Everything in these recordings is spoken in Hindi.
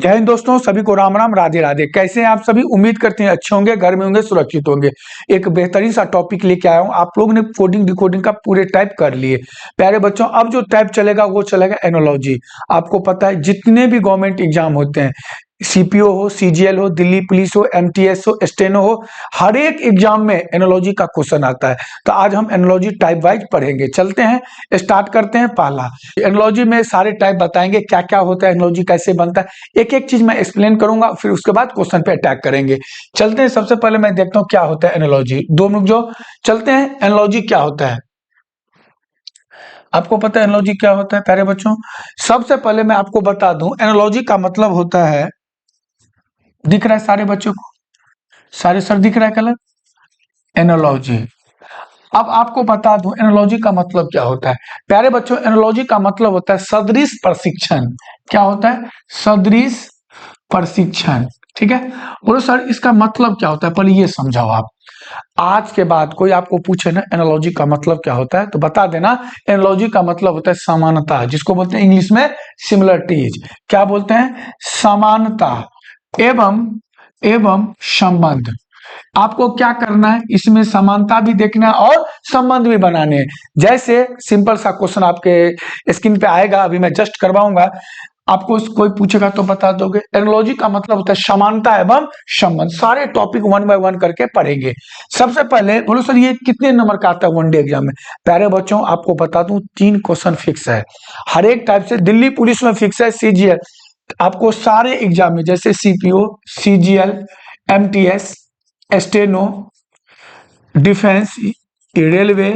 जय हिंद दोस्तों, सभी को राम राम, राधे राधे। कैसे हैं आप सभी? उम्मीद करते हैं अच्छे होंगे, घर में होंगे, सुरक्षित होंगे। एक बेहतरीन सा टॉपिक लेके आया हूं। आप लोग ने कोडिंग डिकोडिंग का पूरे टाइप कर लिए प्यारे बच्चों। अब जो टाइप चलेगा वो चलेगा एनोलॉजी। आपको पता है जितने भी गवर्नमेंट एग्जाम होते हैं, सीपीओ हो, सीजीएल हो, दिल्ली पुलिस हो, एमटीएस हो, स्टेनो हो, हर एक एग्जाम में एनोलॉजी का क्वेश्चन आता है। तो आज हम एनोलॉजी टाइप वाइज पढ़ेंगे। चलते हैं, स्टार्ट करते हैं। पहला एनोलॉजी में सारे टाइप बताएंगे, क्या क्या होता है, एनोलॉजी कैसे बनता है, एक एक चीज मैं एक्सप्लेन करूंगा, फिर उसके बाद क्वेश्चन पे अटैक करेंगे। चलते हैं, सबसे पहले मैं देखता हूं क्या होता है एनोलॉजी। 2 मिनट जो चलते हैं, एनोलॉजी क्या होता है आपको पता है? एनोलॉजी क्या होता है प्यारे बच्चों? सबसे पहले मैं आपको बता दूं, एनोलॉजी का मतलब होता है, दिख रहा है सारे बच्चों को? सारे सर दिख रहा है कलर? एनोलॉजी। अब आपको बता दूं एनोलॉजी का मतलब क्या होता है प्यारे बच्चों। एनोलॉजी का मतलब होता है सदृश प्रशिक्षण। क्या होता है? सदृश प्रशिक्षण। ठीक है, बोलो सर इसका मतलब क्या होता है, पहले ये समझाओ आप। आज के बाद कोई आपको पूछे ना एनालॉजी का मतलब क्या होता है, तो बता देना एनालॉजी का मतलब होता है समानता, जिसको बोलते हैं इंग्लिश में सिमिलरिटीज। क्या बोलते हैं? समानता एवं एवं संबंध। आपको क्या करना है, इसमें समानता भी देखना है और संबंध भी बनाने हैं। जैसे सिंपल सा क्वेश्चन आपके स्क्रीन पे आएगा, अभी मैं जस्ट करवाऊंगा आपको। कोई पूछेगा तो बता दोगे। एनालॉजी का मतलब होता है समानता एवं संबंध। सारे टॉपिक 1 बाय 1 करके पढ़ेंगे। सबसे पहले बोलो सर ये कितने नंबर का आता है वनडे एग्जाम में? प्यारे बच्चों आपको बता दूं 3 क्वेश्चन फिक्स है हर एक टाइप से। दिल्ली पुलिस में फिक्स है, सीजीएल आपको सारे एग्जाम में, जैसे CPO, CGL, MTS, steno, defence, railway,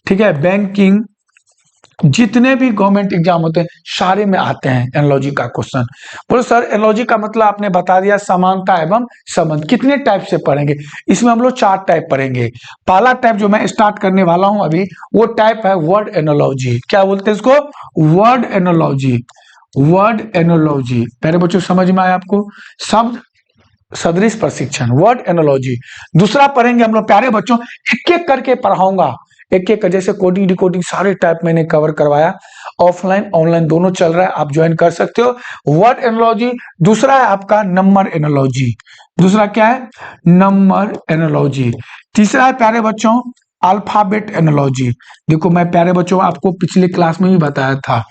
ठीक है, बैंकिंग, जितने भी गवर्नमेंट एग्जाम होते हैं सारे में आते हैं एनालॉजी का क्वेश्चन। बोलो सर एनालॉजी का मतलब आपने बता दिया समानता एवं संबंध। कितने टाइप से पढ़ेंगे? इसमें हम लोग 4 टाइप पढ़ेंगे। पहला टाइप जो मैं स्टार्ट करने वाला हूं अभी, वो टाइप है वर्ड एनालॉजी। क्या बोलते हैं इसको? Word analogy. वर्ड एनालॉजी प्यारे बच्चों समझ में आया आपको? शब्द सदृश प्रशिक्षण, वर्ड एनालॉजी। दूसरा पढ़ेंगे हम लोग प्यारे बच्चों, एक एक करके पढ़ाऊंगा, एक एक, जैसे कोडिंग डिकोडिंग सारे टाइप मैंने कवर करवाया। ऑफलाइन ऑनलाइन दोनों चल रहा है, आप ज्वाइन कर सकते हो। Word analogy. दूसरा है आपका नंबर एनालॉजी। दूसरा क्या है? Number analogy. तीसरा है प्यारे बच्चों अल्फाबेट एनालॉजी। देखो मैं प्यारे बच्चों आपको पिछले क्लास में भी बताया था,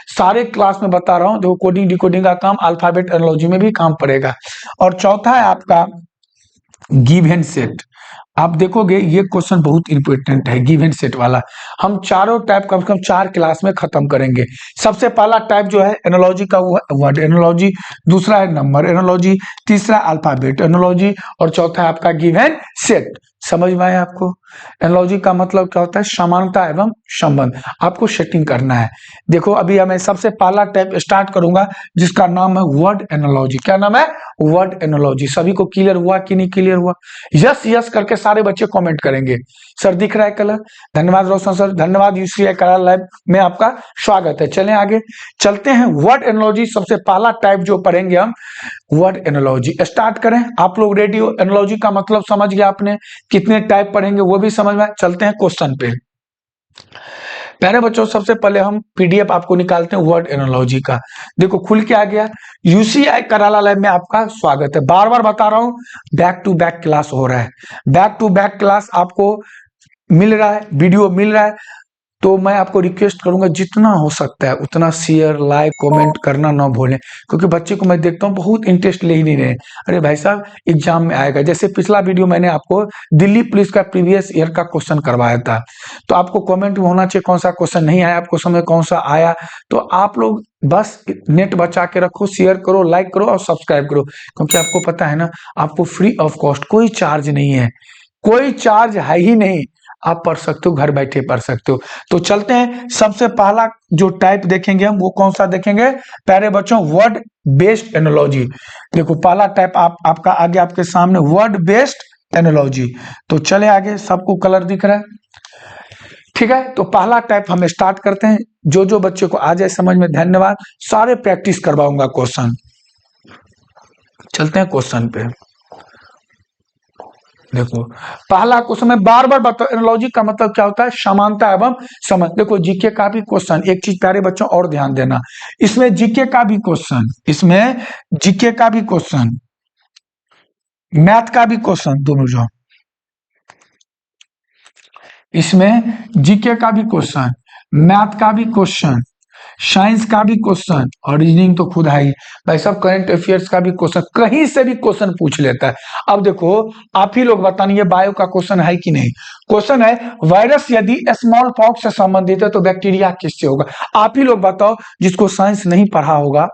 सारे क्लास में बता रहा हूं। देखो कोडिंग डिकोडिंग का काम अल्फाबेट एनालॉजी में भी काम पड़ेगा। और चौथा है आपका गिव एंड सेट। आप देखोगे ये क्वेश्चन बहुत इंपॉर्टेंट है, गिव एंड सेट वाला। हम चारों टाइप कम से कम 4 क्लास में खत्म करेंगे। सबसे पहला टाइप जो है एनालॉजी का वो है वर्ड एनालॉजी। दूसरा है नंबर एनालॉजी। तीसरा अल्फाबेट एनालॉजी। और चौथा है आपका गिव एंड सेट। समझ में आया आपको? एनालॉजी का मतलब क्या होता है? समानता एवं संबंध। आपको सेटिंग करना है। देखो अभी मैं सबसे पहला टाइप स्टार्ट करूंगा, जिसका नाम है वर्ड एनालॉजी। क्या नाम है? Word analogy. सभी को क्लियर हुआ कि नहीं क्लियर हुआ? यस यस करके सारे बच्चे कमेंट करेंगे। सर दिख रहा है कलर? धन्यवाद रोशन सर, धन्यवाद। यूसीआई कलर लैब में आपका स्वागत है। चलें आगे, चलते हैं। वर्ड एनालॉजी सबसे पहला टाइप जो पढ़ेंगे हम, वर्ड एनालॉजी। स्टार्ट करें। आप लोग रेडी हो? एनालॉजी का मतलब समझ गया आपने, कितने टाइप पढ़ेंगे वो भी समझ में। चलते हैं क्वेश्चन पे। प्यारे बच्चों सबसे पहले हम पीडीएफ आपको निकालते हैं वर्ड एनालॉजी का। देखो खुल के आ गया। यूसीआई कराला लैब में आपका स्वागत है। बार बार बता रहा हूं, बैक टू बैक क्लास हो रहा है। बैक टू बैक क्लास आपको मिल रहा है, वीडियो मिल रहा है। तो मैं आपको रिक्वेस्ट करूंगा जितना हो सकता है उतना शेयर लाइक कमेंट करना ना भूलें, क्योंकि बच्चे को मैं देखता हूं बहुत इंटरेस्ट ले ही नहीं रहे। अरे भाई साहब एग्जाम में आएगा। जैसे पिछला वीडियो मैंने आपको दिल्ली पुलिस का प्रीवियस ईयर का क्वेश्चन करवाया था, तो आपको कमेंट में होना चाहिए कौन सा क्वेश्चन नहीं आया आपको, समय कौन सा आया। तो आप लोग बस नेट बचा के रखो, शेयर करो, लाइक करो और सब्सक्राइब करो, क्योंकि आपको पता है ना आपको फ्री ऑफ कॉस्ट, कोई चार्ज नहीं है, कोई चार्ज है ही नहीं। आप पढ़ सकते हो, घर बैठे पढ़ सकते हो। तो चलते हैं, सबसे पहला जो टाइप देखेंगे हम वो कौन सा देखेंगे प्यारे बच्चों? Word based analogy. देखो पहला टाइप आपका आगे आपके सामने, वर्ड बेस्ड एनालॉजी। तो चले आगे, सबको कलर दिख रहा है? ठीक है, तो पहला टाइप हम स्टार्ट करते हैं। जो जो बच्चे को आ जाए समझ में, धन्यवाद। सारे प्रैक्टिस करवाऊंगा क्वेश्चन। चलते हैं क्वेश्चन पे। देखो पहला क्वेश्चन में बार बार बताओ, एनालॉजी का मतलब क्या होता है, समानता एवं समझ। देखो जीके का भी क्वेश्चन, एक चीज प्यारे बच्चों और ध्यान देना, इसमें जीके का भी क्वेश्चन, इसमें जीके का भी क्वेश्चन, मैथ का भी क्वेश्चन, दोनों जो इसमें जीके का भी क्वेश्चन, मैथ का भी क्वेश्चन, साइंस का भी क्वेश्चन और रीजनिंग तो खुद है ही भाई साहब, करंट अफेयर्स का भी क्वेश्चन, कहीं से भी क्वेश्चन पूछ लेता है। अब देखो आप ही लोग बताने, ये बायो का क्वेश्चन है कि नहीं, क्वेश्चन है वायरस यदि स्मॉल पॉक्स से संबंधित है तो बैक्टीरिया किससे होगा। आप ही लोग बताओ, जिसको साइंस नहीं पढ़ा होगा,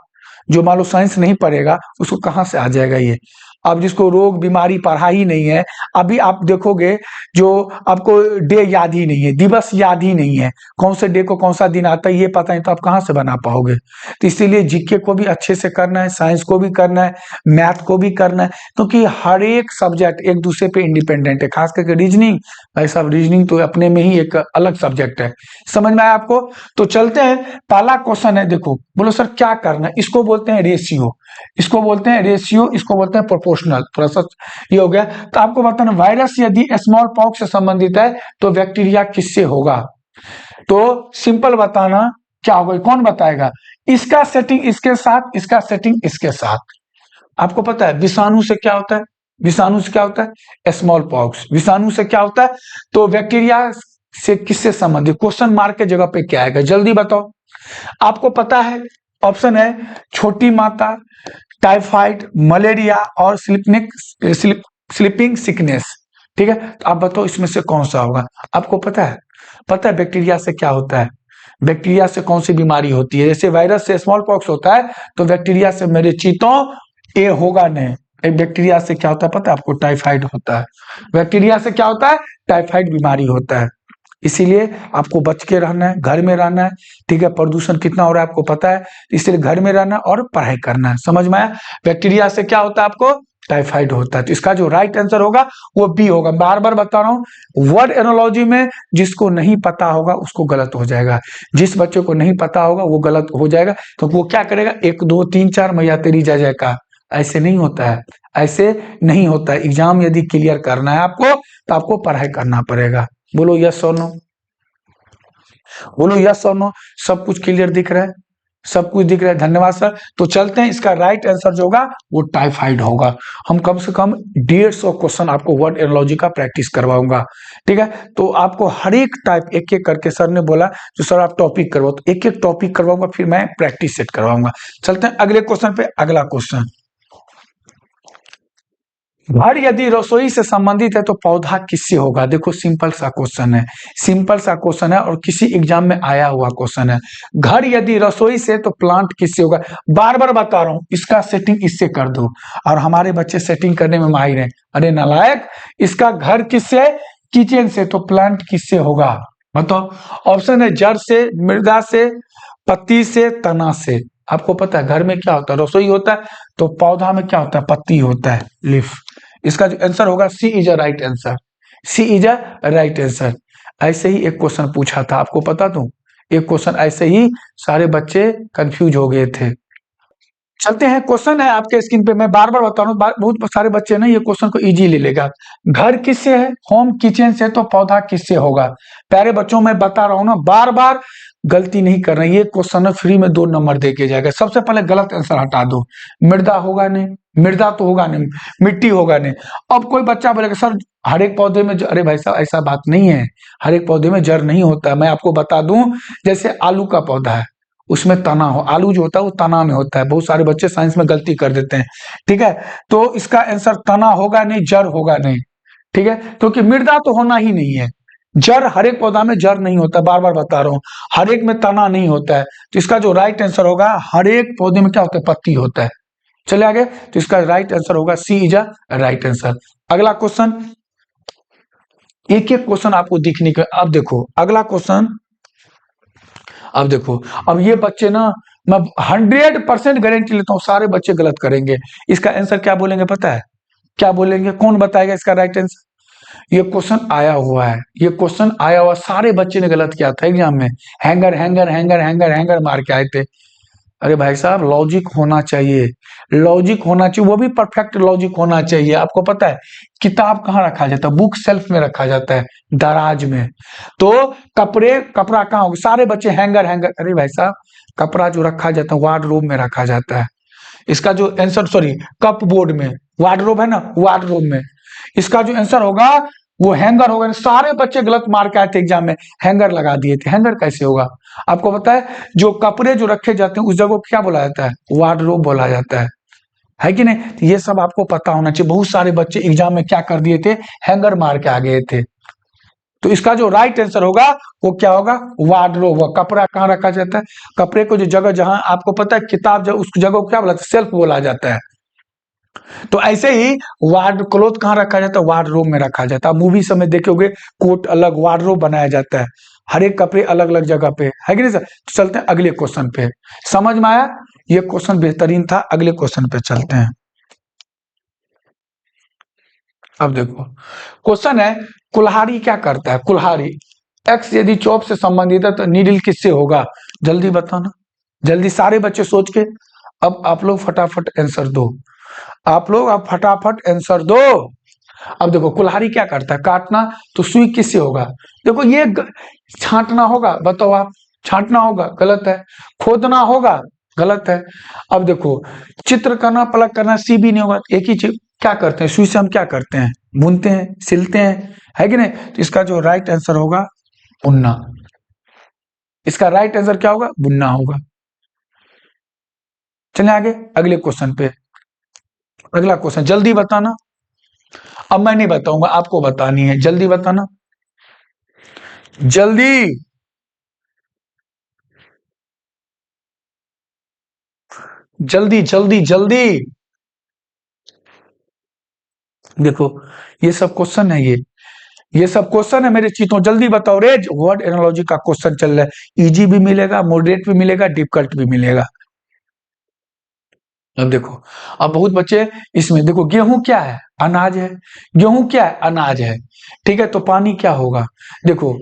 जो मान लो साइंस नहीं पढ़ेगा, उसको कहां से आ जाएगा ये। अब जिसको रोग बीमारी पढ़ा ही नहीं है, अभी आप देखोगे जो आपको डे याद ही नहीं है, दिवस याद ही नहीं है, कौन से डे को कौन सा दिन आता है ये पता नहीं, तो आप कहाँ से बना पाओगे। तो इसीलिए जीके को भी अच्छे से करना है, साइंस को भी करना है, मैथ को भी करना है, क्योंकि हर एक सब्जेक्ट एक दूसरे पे इंडिपेंडेंट है। खास करके रीजनिंग, भाई साहब रीजनिंग तो अपने में ही एक अलग सब्जेक्ट है। समझ में आया आपको। तो चलते हैं, पहला क्वेश्चन है, देखो बोलो सर क्या करना है, इसको बोलते हैं रेशियो, इसको बोलते हैं रेशियो, इसको बोलते हैं प्रोपोर्शनल। थोड़ा सा ये हो गया। तो आपको बताना, वायरस यदि स्मॉल पॉक्स से संबंधित है तो बैक्टीरिया किससे होगा। तो सिंपल बताना क्या होगा, कौन बताएगा। इसका सेटिंग इसके साथ, इसका सेटिंग इसके साथ। आपको पता है विषाणु से क्या होता है, विषाणु से क्या होता है, स्मॉल पॉक्स। विषाणु से क्या होता है, तो बैक्टीरिया से किससे संबंधित, क्वेश्चन मार्क के जगह पे क्या आएगा, जल्दी बताओ। आपको पता है ऑप्शन है छोटी माता, टाइफाइड, मलेरिया और स्लीपिंग सिकनेस। ठीक है, तो आप बताओ इसमें से कौन सा होगा। आपको पता है, पता है बैक्टीरिया से क्या होता है, बैक्टीरिया से कौन सी बीमारी होती है। जैसे वायरस से स्मॉल पॉक्स होता है, तो बैक्टीरिया से मेरे चीतों ये होगा नहीं। एक बैक्टीरिया से क्या होता है पता है आपको, टाइफाइड होता है। बैक्टीरिया से क्या होता है, टाइफाइड बीमारी होता है। इसीलिए आपको बच के रहना है, घर में रहना है। ठीक है, प्रदूषण कितना हो रहा है आपको पता है, इसलिए घर में रहना और पढ़ाई करना है। समझ में आया। बैक्टीरिया से क्या होता है आपको, टाइफाइड होता है। तो इसका जो राइट आंसर होगा वो बी होगा। बार बार बता रहा हूं, वर्ड एनोलॉजी में जिसको नहीं पता होगा उसको गलत हो जाएगा, जिस बच्चे को नहीं पता होगा वो गलत हो जाएगा। तो वो क्या करेगा, 1 2 3 4 मैया तेरी जय जय का, ऐसे नहीं होता है, ऐसे नहीं होता है। एग्जाम यदि क्लियर करना है आपको, तो आपको पढ़ाई करना पड़ेगा। बोलो यस और नो, बोलो यस और नो। सब कुछ क्लियर दिख रहा है, सब कुछ दिख रहा है, धन्यवाद सर। तो चलते हैं, इसका राइट आंसर जो होगा वो टाइफाइड होगा। हम कम से कम 150 क्वेश्चन आपको वर्ड एनोलॉजी का प्रैक्टिस करवाऊंगा। ठीक है, तो आपको हर एक टाइप एक एक करके, सर ने बोला तो सर आप टॉपिक करवाओ, तो एक एक टॉपिक करवाऊंगा, फिर मैं प्रैक्टिस सेट करवाऊंगा। चलते हैं अगले क्वेश्चन पे। अगला क्वेश्चन, घर यदि रसोई से संबंधित है तो पौधा किससे होगा। देखो सिंपल सा क्वेश्चन है, सिंपल सा क्वेश्चन है और किसी एग्जाम में आया हुआ क्वेश्चन है। घर यदि रसोई से तो प्लांट किससे होगा। बार बार बता रहा हूं, इसका सेटिंग इससे कर दो, और हमारे बच्चे सेटिंग करने में माहिर हैं। अरे नालायक, इसका घर किससे, किचन से, तो प्लांट किससे होगा बताओ। ऑप्शन है जड़ से, मृदा से, पत्ती से, तना से। आपको पता है घर में क्या होता है, रसोई होता है, तो पौधा में क्या होता है, पत्ती होता है, लीफ। इसका जो आंसर होगा C is a right answer, C is a right answer. ऐसे ही एक क्वेश्चन पूछा था, आपको पता तो, एक क्वेश्चन ऐसे ही सारे बच्चे कंफ्यूज हो गए थे। चलते हैं, क्वेश्चन है आपके स्क्रीन पे, मैं बार बार बता रहा हूँ, बहुत सारे बच्चे ना ये क्वेश्चन को इजी ले लेगा। घर किससे है, होम किचन से, तो पौधा किससे होगा। प्यारे बच्चों मैं बता रहा हूँ ना, बार बार गलती नहीं करना। ये क्वेश्चन फ्री में 2 नंबर दे के जाएगा। सबसे पहले गलत आंसर हटा दो, मृदा होगा नहीं, मृदा तो होगा नहीं, मिट्टी होगा नहीं। अब कोई बच्चा बोलेगा सर हर एक पौधे में अरे भाई साहब ऐसा बात नहीं है, हर एक पौधे में जड़ नहीं होता है। मैं आपको बता दूं, जैसे आलू का पौधा है, उसमें तना हो, आलू जो होता है वो तना में होता है। बहुत सारे बच्चे साइंस में गलती कर देते हैं। ठीक है, तो इसका आंसर तना होगा नहीं, जड़ होगा नहीं। ठीक है, क्योंकि मृदा तो होना ही नहीं है। जड़, हर एक पौधा में जड़ नहीं होता, बार बार बता रहा हूं, हर एक में तना नहीं होता है। तो इसका जो राइट आंसर होगा, हर एक पौधे में क्या होता है, पत्ती होता है। चले आगे, तो इसका राइट आंसर होगा C is a right answer. अगला क्वेश्चन, एक एक क्वेश्चन आपको दिखने के, अब देखो अगला क्वेश्चन। अब देखो, अब ये बच्चे ना, मैं 100% गारंटी लेता हूँ सारे बच्चे गलत करेंगे। इसका आंसर क्या बोलेंगे पता है, क्या बोलेंगे, कौन बताएगा इसका राइट आंसर। ये क्वेश्चन आया हुआ है, ये क्वेश्चन आया हुआ, सारे बच्चे ने गलत किया था एग्जाम में। Hanger hanger hanger hanger hanger मार के आए थे। अरे भाई साहब, लॉजिक होना चाहिए, लॉजिक होना चाहिए, वो भी परफेक्ट लॉजिक होना चाहिए। आपको पता है किताब कहाँ रखा जाता है? बुक सेल्फ में रखा जाता है, दराज में। तो कपड़ा कहाँ होगा? सारे बच्चे हैंगर हैंगर, अरे भाई साहब, कपड़ा जो रखा जाता है वार्डरोब में रखा जाता है। इसका जो आंसर, सॉरी, कप बोर्ड में, वार्डरोब है ना, वार्डरोब में। इसका जो आंसर होगा वो हैंगर होगा। सारे बच्चे गलत मार के आए थे एग्जाम में, हैंगर लगा दिए थे। हैंगर कैसे होगा? आपको पता है जो कपड़े जो रखे जाते हैं उस जगह को क्या बोला जाता है? वार्डरोब बोला जाता है कि नहीं? तो ये सब आपको पता होना चाहिए। बहुत सारे बच्चे एग्जाम में क्या कर दिए थे? हैंगर मार के आ गए थे। तो इसका जो राइट आंसर होगा वो क्या होगा? वार्डरोब। कपड़ा कहाँ रखा जाता है? कपड़े को जो जगह, जहां आपको पता है किताब, जो उस जगह को क्या बोला जाता है? सेल्फ बोला जाता है। तो ऐसे ही वार्ड क्लोथ कहाँ रखा जाता है? वार्डरोब में रखा जाता है। मूवी सब में देखोगे कोट अलग, वार्डरोब बनाया जाता है, हर एक कपड़े अलग अलग जगह पे, है कि नहीं सर? चलते हैं अगले क्वेश्चन पे। समझ में आया? ये क्वेश्चन बेहतरीन था। अगले क्वेश्चन पे चलते हैं। अब देखो क्वेश्चन है, कुल्हाड़ी क्या करता है? कुल्हाड़ी, एक्स यदि चॉप से संबंधित है तो नीडल किससे होगा? जल्दी बताना, जल्दी सारे बच्चे सोच के। अब आप लोग फटाफट आंसर दो, आप लोग अब फटाफट आंसर दो। अब देखो कुल्हाड़ी क्या करता है? काटना। तो सुई किससे होगा? देखो ये छांटना होगा, बताओ आप। छांटना होगा, गलत है। खोदना होगा, गलत है। अब देखो चित्र करना, पलक करना, सी भी नहीं होगा। एक ही चीज क्या करते हैं? सुई से हम क्या करते हैं? बुनते हैं, सिलते हैं, है कि नहीं? तो इसका जो राइट आंसर होगा बुनना। इसका राइट आंसर क्या होगा? बुनना होगा। चले आगे अगले क्वेश्चन पे। अगला क्वेश्चन जल्दी बताना। अब मैं नहीं बताऊंगा, आपको बतानी है, जल्दी बताना, जल्दी। जल्दी जल्दी जल्दी। देखो ये सब क्वेश्चन है, ये सब क्वेश्चन है मेरे चीतों, जल्दी बताओ रे। वर्ड एनालॉजी का क्वेश्चन चल रहा है, इजी भी मिलेगा, मॉडरेट भी मिलेगा, डिफिकल्ट भी मिलेगा। अब देखो, अब बहुत बच्चे इसमें देखो, गेहूं क्या है? अनाज है। गेहूं क्या है? अनाज है। ठीक है, तो पानी क्या होगा? देखो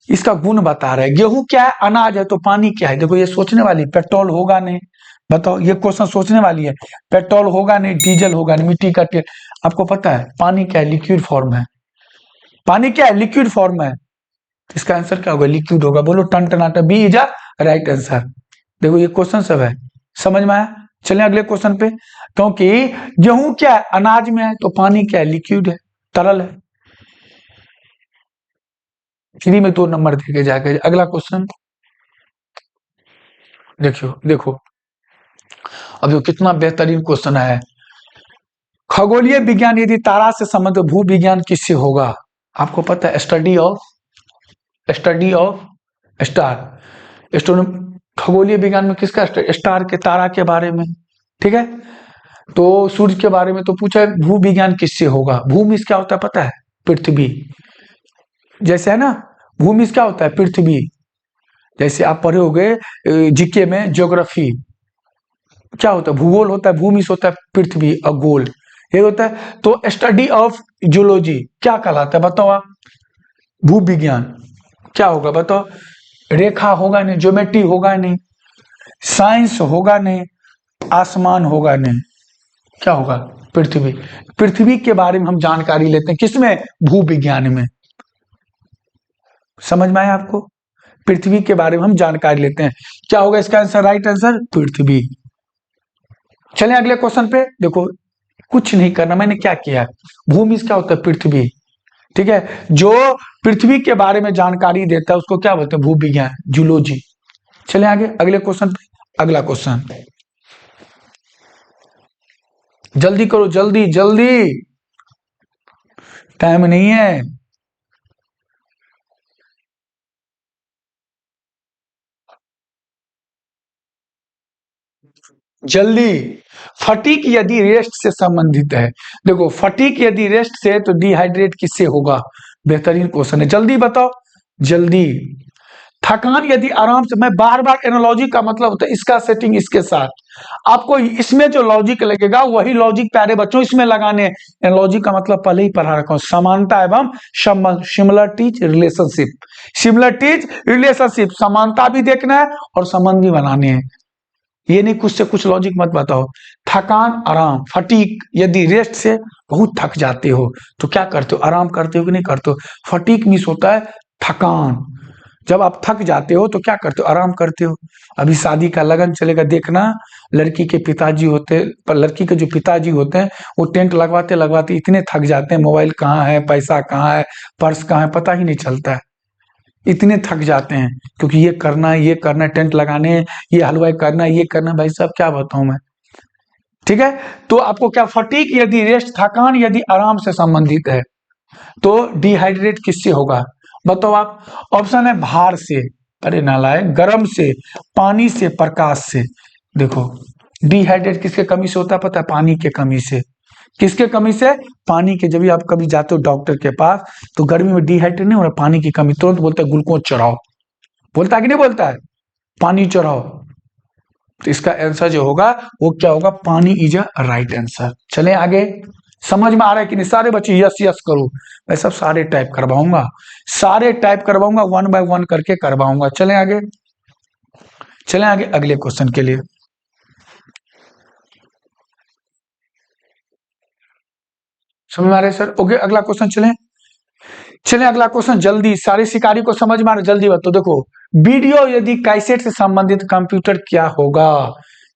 इसका गुण बता रहे हैं। गेहूं क्या है? अनाज है। तो पानी क्या है? देखो ये सोचने वाली, पेट्रोल होगा नहीं। बताओ, ये क्वेश्चन सोचने वाली है। पेट्रोल होगा नहीं, डीजल होगा नहीं, मिट्टी का तेल। आपको पता है पानी क्या है? लिक्विड फॉर्म है। पानी क्या है? लिक्विड फॉर्म है। इसका आंसर क्या होगा? लिक्विड होगा। बोलो टन टनाटा, B is a right answer. देखो ये क्वेश्चन सब है, समझ में आया? चलें अगले क्वेश्चन पे। क्योंकि गेहूं क्या है? अनाज में है। तो पानी क्या है? लिक्विड है, तरल है। फ्री में 2 नंबर देके जाके। अगला क्वेश्चन देखियो, देखो अब जो कितना बेहतरीन क्वेश्चन है। खगोलीय विज्ञान यदि तारा से संबंधित, भू विज्ञान किससे होगा? आपको पता है स्टडी ऑफ स्टार। खगोलीय विज्ञान में किसका? स्टार के, तारा के बारे में। ठीक है, तो सूर्य के बारे में तो पूछा है। भू विज्ञान किससे होगा? भूमि क्या होता है पता है? पृथ्वी। जैसे है ना, भूमि क्या होता है? पृथ्वी। जैसे आप पढ़े होगे जीके में ज्योग्राफी, क्या होता है? भूगोल होता है, भूमि होता है पृथ्वी, और गोल ये होता है। तो स्टडी ऑफ जूलॉजी क्या कहलाता है? बताओ आप। भू विज्ञान क्या होगा? बताओ। रेखा होगा नहीं, ज्योमेट्री होगा नहीं, साइंस होगा नहीं, आसमान होगा नहीं, क्या होगा? पृथ्वी। पृथ्वी के बारे में हम जानकारी लेते हैं किसमें? भू विज्ञान में। समझ में आया आपको? पृथ्वी के बारे में हम जानकारी लेते हैं। क्या होगा इसका आंसर? राइट आंसर पृथ्वी। चलें अगले क्वेश्चन पे। देखो कुछ नहीं करना, मैंने क्या किया, भूमि क्या होता है? पृथ्वी। ठीक है, जो पृथ्वी के बारे में जानकारी देता है उसको क्या बोलते हैं? भू विज्ञान, जूलॉजी। चले आगे अगले क्वेश्चन पे। अगला क्वेश्चन जल्दी करो, जल्दी जल्दी, टाइम नहीं है। जल्दी। फटीक यदि रेस्ट से संबंधित है, देखो फटीक यदि रेस्ट से है तो डिहाइड्रेट किससे होगा? बेहतरीन क्वेश्चन है, जल्दी बताओ, जल्दी। थकान यदि आराम से, मैं बार बार एनालॉजी का मतलब होता है इसका सेटिंग इसके साथ, आपको इसमें जो लॉजिक लगेगा वही लॉजिक प्यारे बच्चों इसमें लगाने। एनालॉजी का मतलब पहले ही पढ़ा रखा हूं, समानता एवं संबंध, सिमिलरिटीज रिलेशनशिप। सिमिलरिटीज रिलेशनशिप, समानता भी देखना है और संबंध भी बनाने हैं। ये नहीं कुछ से कुछ लॉजिक मत बताओ। थकान, आराम, फटीक, यदि रेस्ट से बहुत थक जाते हो तो क्या करते हो? आराम करते हो कि नहीं करते हो? फटीक मीन्स होता है थकान। जब आप थक जाते हो तो क्या करते हो? आराम करते हो। अभी शादी का लगन चलेगा, देखना लड़की के पिताजी होते, पर लड़की के जो पिताजी होते हैं वो टेंट लगवाते लगवाते इतने थक जाते हैं, मोबाइल कहाँ है, पैसा कहाँ है, पर्स कहाँ है, पता ही नहीं चलता है, इतने थक जाते हैं, क्योंकि ये करना है, ये करना है, टेंट लगाने, ये हलवाई करना है, ये करना है, भाई साहब क्या बताऊं मैं। ठीक है, तो आपको क्या फटीक यदि रेस्ट, थकान यदि आराम से संबंधित है तो डिहाइड्रेट किससे होगा? बताओ आप। ऑप्शन है भार से, अरे नालायक, गर्म से, पानी से, प्रकाश से। देखो डिहाइड्रेट किसके कमी से होता है पता है? पानी के कमी से। किसके कमी से? पानी के। जब भी आप कभी जाते हो डॉक्टर के पास तो गर्मी में डिहाइड्रेट नहीं हो रहा, पानी की कमी, तुरंत बोलता है ग्लूकोज चढ़ाओ, बोलता है कि नहीं बोलता है? पानी चढ़ाओ। तो इसका आंसर जो होगा वो क्या होगा? पानी इज अ राइट आंसर। चले आगे। समझ में आ रहा है कि नहीं? सारे बच्चे यस यस करो। मैं सब सारे टाइप करवाऊंगा, सारे टाइप करवाऊंगा, 1 बाय 1 करके करवाऊंगा। चले आगे, चले आगे अगले क्वेश्चन के लिए। समझ में आ रहा है सर? ओके, अगला क्वेश्चन चले। चले अगला क्वेश्चन, जल्दी, सारे शिकारी को समझ में आ रहा है? जल्दी बताओ। देखो, वीडियो यदि कैसेट से संबंधित कंप्यूटर क्या होगा?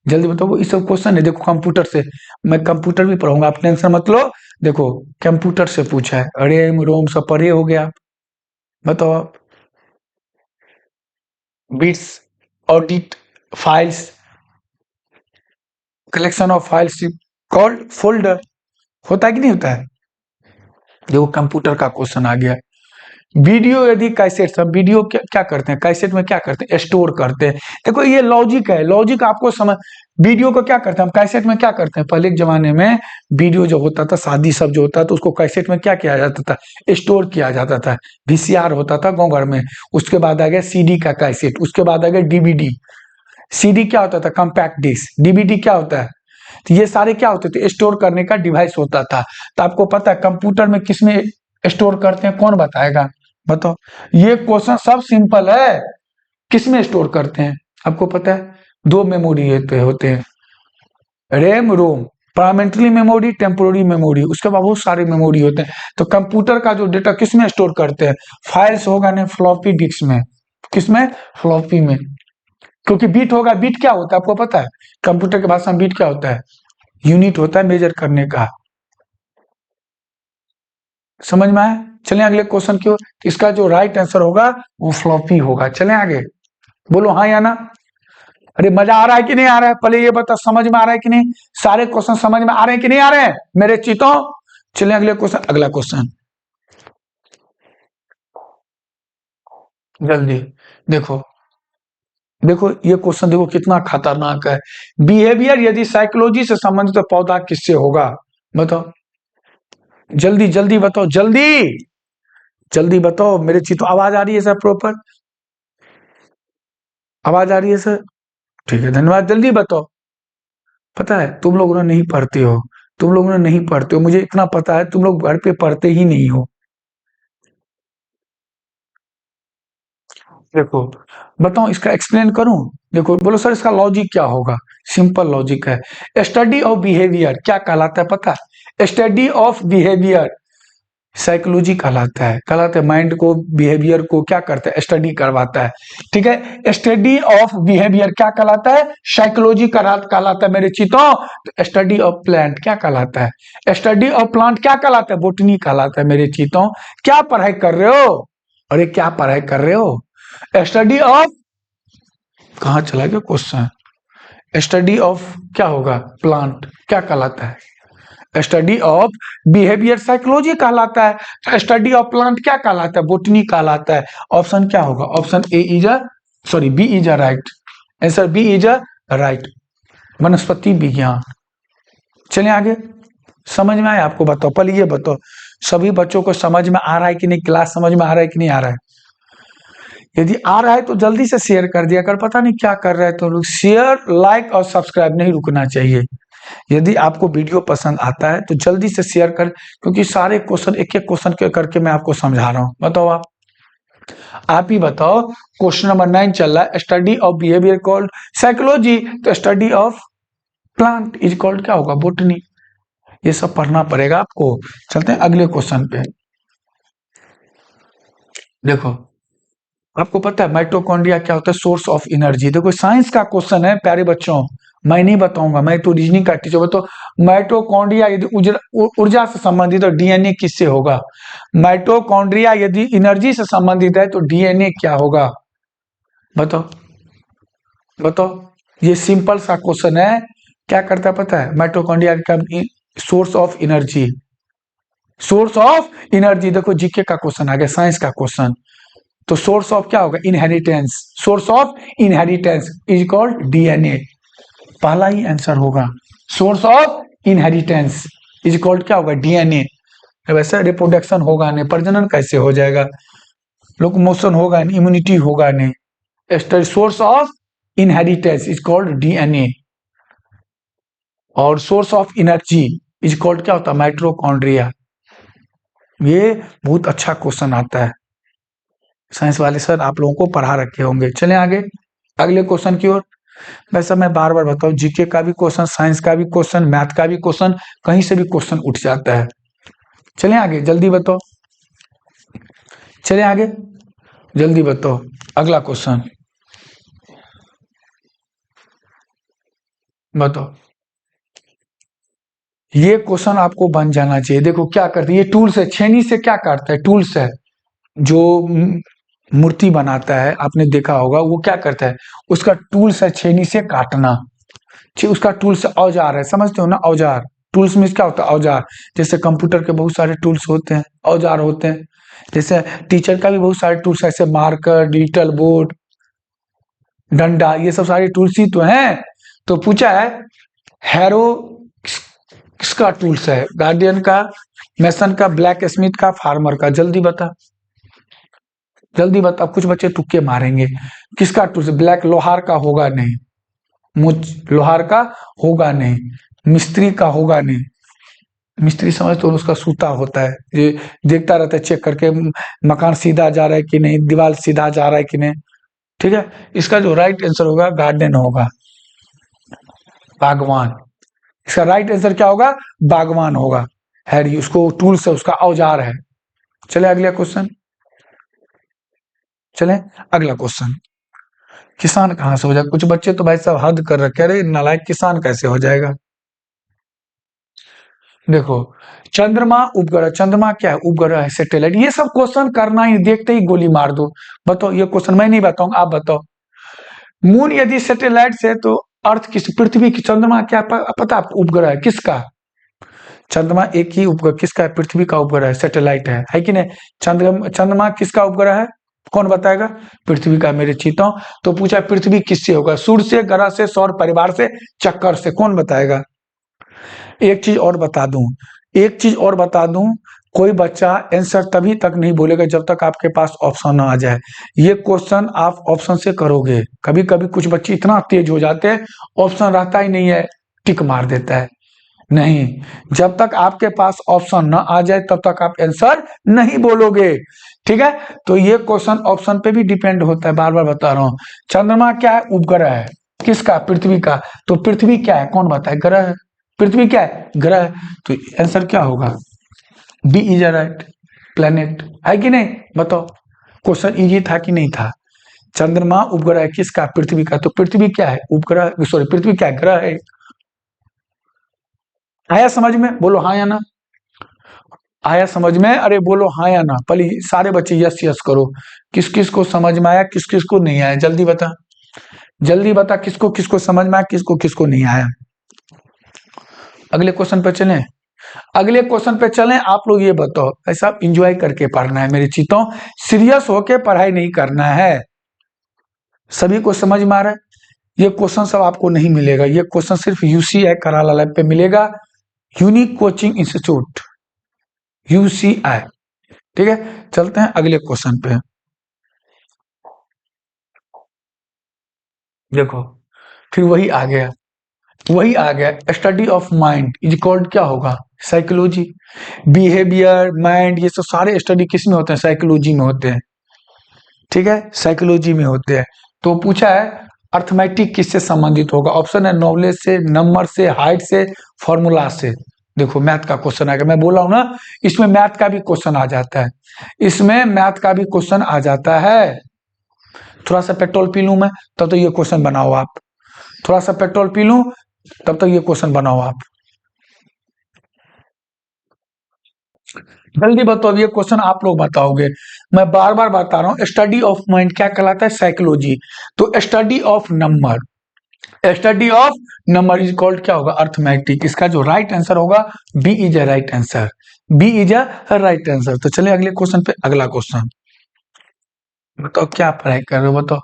जल्दी बताओ। इस सब क्वेश्चन है, देखो कंप्यूटर से, मैं कंप्यूटर भी पढ़ूंगा, आप टेंशन मत लो। देखो कंप्यूटर से पूछा है, रैम रोम सब पढ़े हो गया। बताओ आप। Bits, audit, files, collection of files called folder. होता है कि नहीं होता है? देखो कंप्यूटर का क्वेश्चन आ गया। वीडियो यदि कैसेट, सब वीडियो क्या करते हैं? कैसेट में क्या करते हैं? स्टोर करते हैं। देखो ये लॉजिक है, लॉजिक आपको समझ। वीडियो को क्या करते हैं हम? कैसेट में क्या करते हैं? पहले के जमाने में वीडियो जो होता था, शादी सब जो होता था, तो उसको कैसेट में क्या किया जाता था? स्टोर किया जाता था। वीसीआर होता था गाँव घर में, उसके बाद आ गया सीडी का कैसेट, उसके बाद आ गया डीवीडी। सीडी क्या होता था? Compact disc. डीवीडी क्या होता है? तो ये सारे क्या होते थे? स्टोर करने का डिवाइस होता था। तो आपको पता है कंप्यूटर में किसमें स्टोर करते हैं? कौन बताएगा? बताओ। ये क्वेश्चन सब सिंपल है। किसमें स्टोर करते हैं आपको पता है? दो मेमोरी होते हैं, RAM ROM, primary memory, temporary memory, उसके बाद बहुत सारे मेमोरी होते हैं। तो कंप्यूटर का जो डेटा किसमें स्टोर करते हैं? फाइल्स होगा ना फ्लॉपी डिस्क में। किसमें? फ्लॉपी में। क्योंकि बीट होगा। बीट क्या होता है आपको पता है? कंप्यूटर के भाषा में बीट क्या होता है? यूनिट होता है मेजर करने का। समझ में आया? चलें अगले क्वेश्चन की ओर। इसका जो राइट आंसर होगा वो फ्लॉपी होगा। चलें आगे, बोलो हाँ या ना। अरे मजा आ रहा है कि नहीं आ रहा है? पहले ये बता, समझ में आ रहा है कि नहीं? सारे क्वेश्चन समझ में आ रहे हैं कि नहीं आ रहे हैं मेरे चीतों? चलें अगले क्वेश्चन, अगला क्वेश्चन जल्दी। देखो, देखो ये क्वेश्चन देखो कितना खतरनाक है। बिहेवियर यदि साइकोलॉजी से संबंधित तो पौधा किससे होगा? बताओ जल्दी, जल्दी बताओ, जल्दी जल्दी बताओ मेरे चीतों। आवाज आ रही है सर? प्रॉपर आवाज आ रही है सर? ठीक है, धन्यवाद। जल्दी बताओ। पता है तुम लोग ना नहीं पढ़ते हो, तुम लोग ना नहीं पढ़ते हो, मुझे इतना पता है, तुम लोग घर पे पढ़ते ही नहीं हो। देखो बताओ, इसका एक्सप्लेन करूं? देखो बोलो सर इसका लॉजिक क्या होगा? सिंपल लॉजिक है। स्टडी ऑफ बिहेवियर क्या कहलाता है पता है? स्टडी ऑफ बिहेवियर साइकोलॉजी कहलाता है माइंड को, बिहेवियर को क्या करता है? स्टडी करवाता है। ठीक है, स्टडी ऑफ बिहेवियर क्या कहलाता है? साइकोलॉजी कहलाता है मेरे चीतों। स्टडी ऑफ प्लांट क्या कहलाता है? स्टडी ऑफ प्लांट क्या कहलाता है? बोटनी कहलाता है मेरे चीतों। क्या पढ़ाई कर रहे हो? अरे क्या पढ़ाई कर रहे हो? स्टडी ऑफ, कहाँ चला गया क्वेश्चन? स्टडी ऑफ क्या होगा? प्लांट क्या कहलाता है? स्टडी ऑफ बिहेवियर साइकोलॉजी कहलाता है। स्टडी ऑफ प्लांट क्या कहलाता है? बोटनी कहलाता है। ऑप्शन क्या होगा? Option A is a, sorry B is a right answer. B is a right, वनस्पति विज्ञान। चलिए आगे। समझ में आया आपको? बताओ पहले ये बताओ, सभी बच्चों को समझ में आ रहा है कि नहीं? क्लास समझ में आ रहा है कि नहीं आ रहा है? यदि आ रहा है तो जल्दी से शेयर कर दिया कर। पता नहीं क्या कर रहे हैं तो लोग। शेयर, लाइक और सब्सक्राइब नहीं रुकना चाहिए। यदि आपको वीडियो पसंद आता है तो जल्दी से शेयर कर, क्योंकि सारे क्वेश्चन एक एक क्वेश्चन करके मैं आपको समझा रहा हूं। बताओ आप। आप ही बताओ, क्वेश्चन नंबर 9 चल रहा है, study of behaviour called psychology, तो study of plant is called क्या होगा? बोटनी। ये सब पढ़ना पड़ेगा आपको। चलते हैं अगले क्वेश्चन पे। देखो, आपको पता है माइटोकॉन्ड्रिया क्या होता है? Source of energy. देखो साइंस का क्वेश्चन है प्यारे बच्चों, मैं नहीं बताऊंगा, मैं तो रीजनिंग का टीचर हूं। तो माइटोकॉन्ड्रिया यदि ऊर्जा से संबंधित है तो डीएनए किससे होगा? माइटोकॉन्ड्रिया यदि एनर्जी से संबंधित है तो डीएनए क्या होगा? बताओ बताओ। ये सिंपल सा क्वेश्चन है। क्या करता है पता है? माइटोकॉन्ड्रिया का source of energy, source of energy. देखो जीके का क्वेश्चन आ गया, साइंस का क्वेश्चन। तो सोर्स ऑफ क्या होगा? Inheritance. Source of inheritance is called DNA. पहला ही आंसर होगा। Source of inheritance is called क्या होगा? डीएनए। वैसे रिप्रोडक्शन होगा नहीं, प्रजनन कैसे हो जाएगा? लोकोमोशन होगा नहीं, इम्यूनिटी होगा नहीं। Source of inheritance is called DNA. और source of energy is called क्या होता है? माइटोकॉन्ड्रिया। ये बहुत अच्छा क्वेश्चन आता है, साइंस वाले सर आप लोगों को पढ़ा रखे होंगे। चलें आगे अगले क्वेश्चन की ओर। वैसा मैं बार बार बताऊं, जीके का भी क्वेश्चन, साइंस का भी क्वेश्चन, मैथ का भी क्वेश्चन, कहीं से भी क्वेश्चन उठ जाता है। चलें आगे, जल्दी बताओ, चलें आगे जल्दी बताओ। अगला क्वेश्चन बताओ। ये क्वेश्चन आपको बन जाना चाहिए। देखो क्या करते हैं, ये टूल्स है, छेनी से क्या काटता है? टूल्स है जो मूर्ति बनाता है, आपने देखा होगा वो क्या करता है? उसका टूल्स है छेनी से काटना। उसका टूल्स औजार है, समझते हो ना? औजार, टूल्स में क्या होता है? औजार। जैसे कंप्यूटर के बहुत सारे टूल्स होते हैं, औजार होते हैं। जैसे टीचर का भी बहुत सारे टूल्स है, जैसे मार्कर, डिजिटल बोर्ड, डंडा, ये सब सारे टूल्स ही तो हैं। तो पूछा है हैरो किसका टूल्स है? गार्डियन का, मैसन का, ब्लैक स्मिथ का, फार्मर का। जल्दी बता, जल्दी बता। कुछ बच्चे तुक्के मारेंगे। किसका टूल्स? ब्लैक लोहार का होगा नहीं, मुझ लोहार का होगा नहीं, मिस्त्री का होगा नहीं। मिस्त्री समझ तो उसका सूता होता है, ये देखता रहता है चेक करके मकान सीधा जा रहा है कि नहीं, दीवार सीधा जा रहा है कि नहीं। ठीक है, इसका जो राइट आंसर होगा गार्डन होगा, बागवान। इसका राइट आंसर क्या होगा? बागवान होगा। हैरी उसको टूल्स है, उसका औजार है। चले अगला क्वेश्चन, चले अगला क्वेश्चन। किसान कहां से हो जाए? कुछ बच्चे तो भाई साहब हद कर रखे, अरे नालायक, किसान कैसे हो जाएगा? देखो, चंद्रमा उपग्रह, चंद्रमा क्या है? उपग्रह है, सैटेलाइट। ये सब क्वेश्चन करना ही, देखते ही गोली मार दो। बताओ, ये क्वेश्चन मैं नहीं बताऊंगा, आप बताओ। मून यदि सैटेलाइट से तो अर्थ किस, पृथ्वी की, चंद्रमा क्या पता आपको उपग्रह है किसका? चंद्रमा एक ही उपग्रह किसका है? पृथ्वी का उपग्रह है, सैटेलाइट है कि नहीं? चंद्रमा किसका उपग्रह है? कौन बताएगा? पृथ्वी का, मेरे चीता। तो पूछा पृथ्वी किससे होगा? सूर्य से, ग्रह से, सौर परिवार से, चक्कर से? कौन बताएगा? एक चीज और बता दूं, एक चीज और बता दूं, कोई बच्चा आंसर तभी तक नहीं बोलेगा जब तक आपके पास ऑप्शन ना आ जाए। ये क्वेश्चन आप ऑप्शन से करोगे। कभी कभी कुछ बच्चे इतना तेज हो जाते हैं, ऑप्शन रहता ही नहीं है, टिक मार देता है। नहीं, जब तक आपके पास ऑप्शन ना आ जाए तब तक आप आंसर नहीं बोलोगे। ठीक है, तो ये क्वेश्चन ऑप्शन पे भी डिपेंड होता है, बार बार बता रहा हूं। चंद्रमा क्या है? उपग्रह है, किसका? पृथ्वी का। तो पृथ्वी क्या है? कौन बताए? ग्रह है। पृथ्वी क्या है? ग्रह है। तो आंसर क्या होगा? B is a right planet, है कि नहीं? बताओ, क्वेश्चन इजी था कि नहीं था? चंद्रमा उपग्रह है किसका? पृथ्वी का। तो पृथ्वी क्या है? उपग्रह, सॉरी, पृथ्वी क्या है? ग्रह है। आया समझ में? बोलो हाँ या ना। आया समझ में? अरे बोलो हाँ या ना, पहले सारे बच्चे यस यस करो। किस किस को समझ में आया, किस किस को नहीं आया? जल्दी बता, जल्दी बता, किसको किसको समझ में आया, किसको किसको नहीं आया। अगले क्वेश्चन पे चलें, अगले क्वेश्चन पे चलें। आप लोग ये बताओ, ऐसा इंजॉय करके पढ़ना है मेरे चीतों, सीरियस होके पढ़ाई नहीं करना है। सभी को समझ में आ रहा है? ये क्वेश्चन सब आपको नहीं मिलेगा, ये क्वेश्चन सिर्फ यूसीआई कराला लैब पे मिलेगा, यूनिक कोचिंग इंस्टीट्यूट, यूसीआई। ठीक है, चलते हैं अगले क्वेश्चन पे। देखो, फिर वही आ गया, वही आ गया। Study of mind is called क्या होगा? साइकोलॉजी। बिहेवियर, माइंड, ये सब सारे स्टडी किस में होते हैं? साइकोलॉजी में होते हैं। ठीक है, साइकोलॉजी में होते हैं। तो पूछा है अर्थमेटिक किससे संबंधित होगा, ऑप्शन है नॉलेज से, नंबर से, हाइट से, फॉर्मूला से। देखो मैथ का क्वेश्चन आएगा, मैं बोला हूं ना इसमें मैथ का भी क्वेश्चन आ जाता है, इसमें मैथ का भी क्वेश्चन आ जाता है। थोड़ा सा पेट्रोल पी लूं मैं तब तो ये क्वेश्चन बनाओ आप, थोड़ा सा पेट्रोल पी लूं तब तक ये क्वेश्चन बनाओ आप। जल्दी बताओ, ये क्वेश्चन आप लोग बताओगे, मैं बार बार बता रहा हूँ। स्टडी ऑफ माइंड क्या कहलाता है, साइकोलॉजी। तो study of number, study of number is called क्या होगा, अर्थमेटिक। इसका जो राइट आंसर होगा B is a right answer, B is a right answer. तो चलिए अगले क्वेश्चन पे, अगला क्वेश्चन बताओ क्या पढ़ाई कर रहे हो बताओ।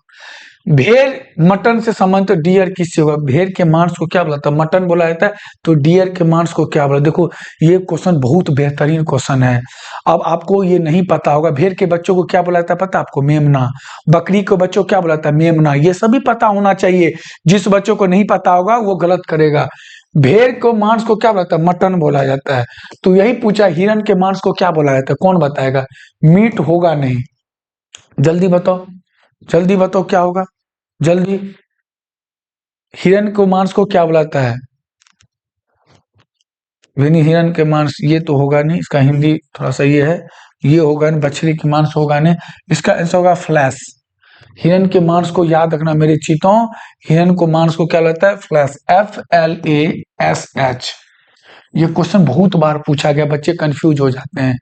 भेड़ मटन से संबंधित डियर किससे होगा, भेड़ के मांस को क्या बोला था, मटन बोला जाता है, तो डियर के मांस को क्या बोला। देखो ये क्वेश्चन बहुत बेहतरीन क्वेश्चन है। अब आपको ये नहीं पता होगा, भेड़ के बच्चों को क्या बोला जाता है पता है आपको, मेमना। बकरी के बच्चों को क्या बोला जाता है, मेमना। ये सभी पता होना चाहिए, जिस बच्चों को नहीं पता होगा वो गलत करेगा। भेड़ को मांस को क्या बोला जाता है, मटन बोला जाता है। तो यही पूछा हिरन के मांस को क्या बोला जाता है, कौन बताएगा, मीट होगा नहीं। जल्दी बताओ, जल्दी बताओ क्या होगा, जल्दी। हिरन को मांस को क्या बुलाता है, विनी हिरन के मांस, ये तो होगा नहीं, इसका हिंदी थोड़ा सा ये है, ये होगा नहीं, बछड़ी के मांस होगा नहीं, इसका आंसर होगा फ्लैश। हिरन के मांस को याद रखना मेरे चीतों, हिरन को मांस को क्या लगता है, फ्लैश, FLASH। ये क्वेश्चन बहुत बार पूछा गया, बच्चे कंफ्यूज हो जाते हैं,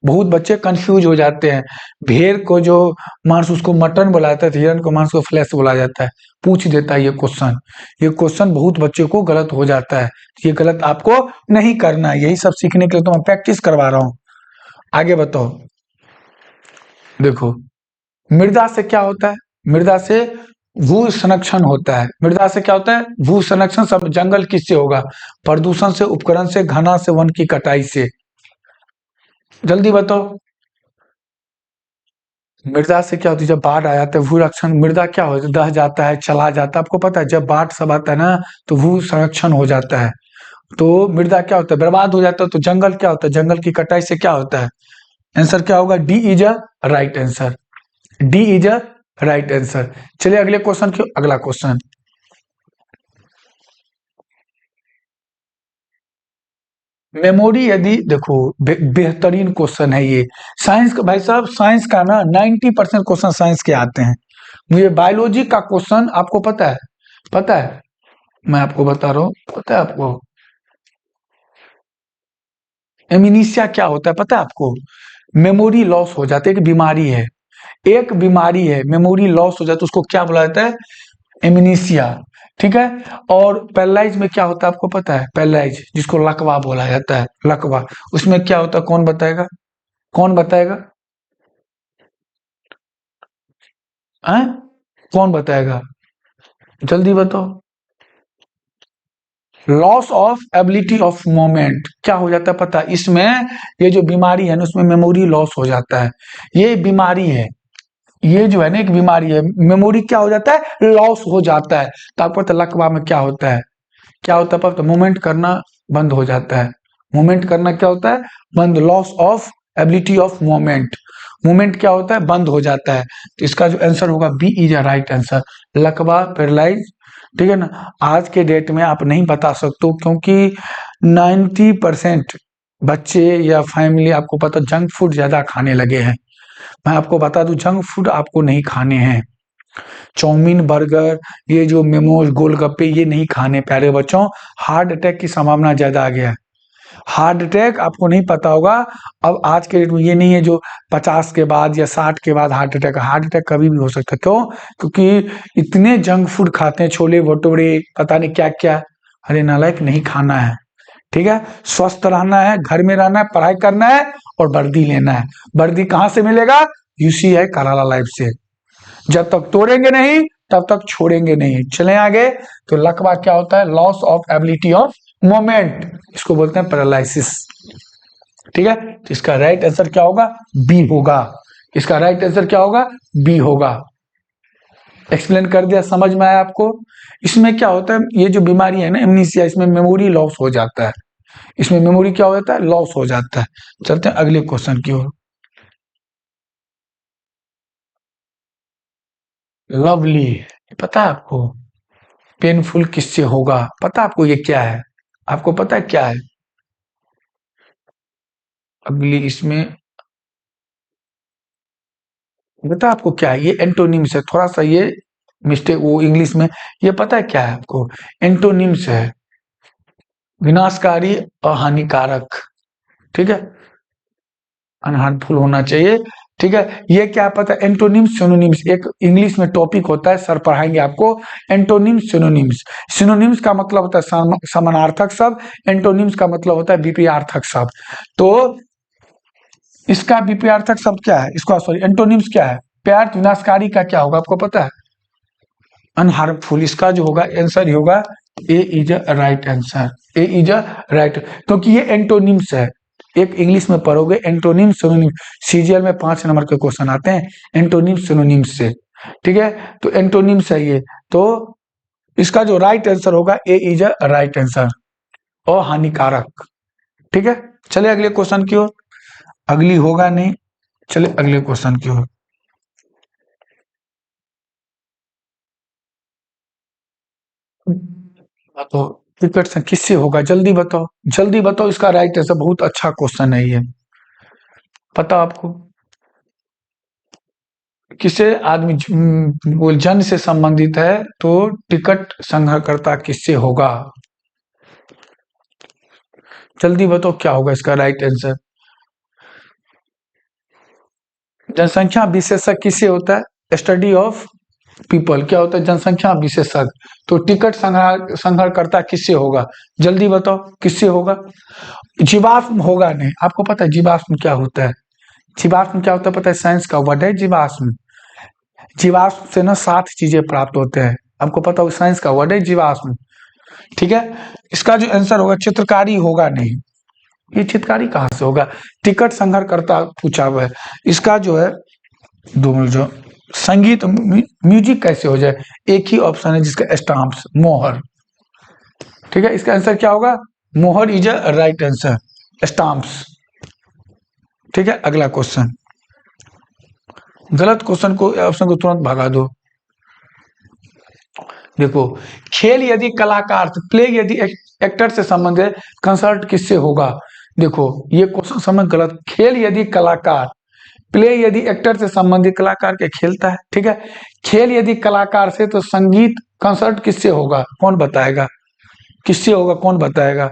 बहुत बच्चे कंफ्यूज हो जाते हैं। भेड़ को जो मांस उसको मटन बोला जाता है, हिरन को मांस को फ्लैश बोला जाता है, पूछ देता है ये क्वेश्चन। ये क्वेश्चन बहुत बच्चे को गलत हो जाता है, ये गलत आपको नहीं करना है, यही सब सीखने के लिए तो मैं प्रैक्टिस करवा रहा हूँ। आगे बताओ, देखो मृदा से क्या होता है, मृदा से भू संरक्षण होता है। मृदा से क्या होता है, भू संरक्षण। सब जंगल किससे होगा, प्रदूषण से, उपकरण से, घना से, वन की कटाई से। जल्दी बताओ, मृदा से क्या होती है, जब बाढ़ आ जाता है, भू रक्षण, मृदा क्या होता है, दह जाता है, चला जाता है। आपको पता है जब बाढ़ सब आता है ना तो भू संरक्षण हो जाता है, तो मृदा क्या होता है, बर्बाद हो जाता है। तो जंगल क्या होता है, जंगल की कटाई से क्या होता है, आंसर क्या होगा, D is a right answer, D is a right answer. चलिए अगले क्वेश्चन की, अगला क्वेश्चन। मेमोरी यदि देखो बेहतरीन क्वेश्चन है ये, साइंस का भाई साहब, साइंस का ना 90% क्वेश्चन साइंस के आते हैं। मुझे बायोलॉजी का क्वेश्चन आपको पता है, पता है, मैं आपको बता रहा हूँ, पता है आपको एमिनीशिया क्या होता है, पता है आपको, मेमोरी लॉस हो जाती है, एक बीमारी है, एक बीमारी है, मेमोरी लॉस हो जाता है, उसको क्या बोला जाता है, एमिनीशिया। ठीक है, और पैरालाइज में क्या होता है आपको पता है, पैरालाइज जिसको लकवा बोला जाता है, लकवा, उसमें क्या होता है, कौन बताएगा, कौन बताएगा, हैं? कौन बताएगा, जल्दी बताओ। Loss of ability of moment क्या हो जाता है पता है, इसमें ये जो बीमारी है ना उसमें मेमोरी लॉस हो जाता है, ये बीमारी है, ये जो है ना एक बीमारी है, मेमोरी क्या हो जाता है, लॉस हो जाता है। तो आपको पता है लकवा में क्या होता है, क्या होता है पता, मूवमेंट करना बंद हो जाता है, मूवमेंट करना क्या होता है, बंद, loss of ability of movement, movement क्या होता है, बंद हो जाता है। तो इसका जो आंसर होगा B is a right answer, लकवा, पैरालाइज। ठीक है ना, आज के डेट में आप नहीं बता सकते हो, क्योंकि 90% बच्चे या फैमिली आपको पता जंक फूड ज्यादा खाने लगे हैं। मैं आपको बता दूं जंक फूड आपको नहीं खाने हैं, चाउमीन, बर्गर, ये जो मोमोज, गोलगप्पे, ये नहीं खाने प्यारे बच्चों, हार्ट अटैक की संभावना ज्यादा आ गया है। हार्ट अटैक आपको नहीं पता होगा, अब आज के डेट में ये नहीं है जो 50 के बाद या 60 के बाद हार्ट अटैक, हार्ट अटैक कभी भी हो सकता है। क्यों, क्योंकि इतने जंक फूड खाते हैं, छोले भटूरे, पता नहीं क्या क्या। अरे नालायक, नहीं खाना है, ठीक है, स्वस्थ रहना है, घर में रहना है, पढ़ाई करना है और वर्दी लेना है। वर्दी कहाँ से मिलेगा, UCI कराला लाइफ से। जब तक तोड़ेंगे नहीं तब तक छोड़ेंगे नहीं। चले आगे, तो लकवा क्या होता है, loss of ability of moment, इसको बोलते हैं पैरालिसिस। ठीक है, तो इसका राइट आंसर क्या होगा, बी होगा, इसका राइट आंसर क्या होगा, बी होगा। एक्सप्लेन कर दिया, समझ में आया आपको। इसमें क्या होता है, ये जो बीमारी है ना एमनीसिया, इसमें मेमोरी लॉस हो जाता है, इसमें मेमोरी क्या हो जाता है, लॉस हो जाता है। चलते हैं अगले क्वेश्चन की ओर। लवली, पता है आपको? पेनफुल किससे होगा? पता है आपको ये क्या है? आपको पता है क्या है? अगली इसमें पता है आपको क्या है? ये एंटोनिम्स है, थोड़ा सा ये मिस्टेक वो इंग्लिश में। ये पता है क्या है आपको? एंटोनिम्स है, विनाशकारी और हानिकारक। ठीक है, अनहार्मफुल होना चाहिए। ठीक है, ये क्या पता है? एंटोनिम्स सिनोनिम्स एक इंग्लिश में टॉपिक होता है, सर पढ़ाएंगे आपको। एंटोनिम्स सिनोनिम्स, सिनोनिम्स का मतलब होता है समानार्थक शब्द, एंटोनिम्स का मतलब होता है विपरीतार्थक शब्द। तो इसका विपरीतार्थक शब्द क्या है? इसका सॉरी एंटोनिम्स क्या है? प्यार विनाशकारी का क्या होगा आपको पता है? अनहार्मफुल। इसका जो होगा आंसर ही होगा A is a right answer. A is a right, क्योंकि ये एंटोनिम्स है। एक इंग्लिश में पढ़ोगे एंटोनिम सिनोनिम, सीजीएल में 5 नंबर के क्वेश्चन आते हैं एंटोनिम सिनोनिम्स से। ठीक है, तो एंटोनिम्स है ये। तो इसका जो राइट आंसर होगा A is a right answer, और हानिकारक। ठीक है, चले अगले क्वेश्चन की ओर। अगली होगा नहीं, चले अगले क्वेश्चन की ओर। तो क्रिकेट से किससे होगा? जल्दी बताओ, जल्दी बताओ इसका राइट आंसर। बहुत अच्छा क्वेश्चन है ये, पता आपको? किसे आदमी वो जन से संबंधित है, तो टिकट संग्रहकर्ता किससे होगा? जल्दी बताओ क्या होगा इसका राइट आंसर? जनसंख्या विशेषज्ञ किससे होता है? स्टडी ऑफ पीपल क्या होता है? जनसंख्या विशेषज्ञ। तो टिकट संग्रहकर्ता किससे होगा? जल्दी बताओ किससे होगा? जीवाश्म होगा नहीं। आपको पता है जीवाश्म क्या होता है? जीवाश्म क्या होता है पता है? साइंस का वर्ड है जीवाश्म। जीवाश्म से ना 7 चीजें प्राप्त होते हैं, आपको पता हो? साइंस का वर्ड है जीवाश्म। ठीक है, इसका जो आंसर होगा चित्रकारी होगा नहीं। ये चित्रकारी कहाँ से होगा? टिकट संग्रहकर्ता पूछा हुआ है। इसका जो है दो मिनट, जो संगीत म्यूजिक कैसे हो जाए? एक ही ऑप्शन है जिसका स्टाम्प्स, मोहर। ठीक है, इसका आंसर क्या होगा? मोहर is a right answer, stamps. ठीक है, अगला क्वेश्चन। गलत क्वेश्चन को ऑप्शन को तुरंत भगा दो। देखो, खेल यदि कलाकार से, प्ले यदि एक्टर से संबंधित है, कंसर्ट किससे होगा? देखो ये क्वेश्चन समझ गलत। खेल यदि कलाकार, प्ले यदि एक्टर से संबंधित, कलाकार के खेलता है। ठीक है, खेल यदि कलाकार से, तो संगीत कंसर्ट किससे होगा? कौन बताएगा किससे होगा? कौन बताएगा?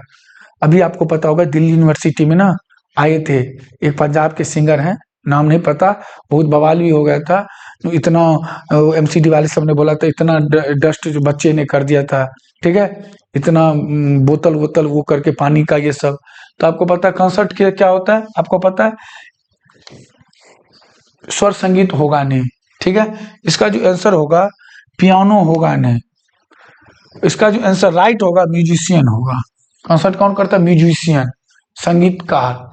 अभी आपको पता होगा दिल्ली यूनिवर्सिटी में ना आए थे, एक पंजाब के सिंगर हैं, नाम नहीं पता, बहुत बवाल भी हो गया था। तो इतना एमसीडी वाले सब ने बोला था, इतना डस्ट जो बच्चे ने कर दिया था। ठीक है, इतना बोतल वोतल वो करके पानी का ये सब। तो आपको पता है कंसर्ट क्या होता है? आपको पता है? स्वर संगीत होगा नहीं। ठीक है, इसका जो आंसर होगा पियानो होगा नहीं। इसका जो आंसर राइट होगा म्यूजिशियन होगा। कंसर्ट कौन करता है? म्यूजिशियन, संगीतकार।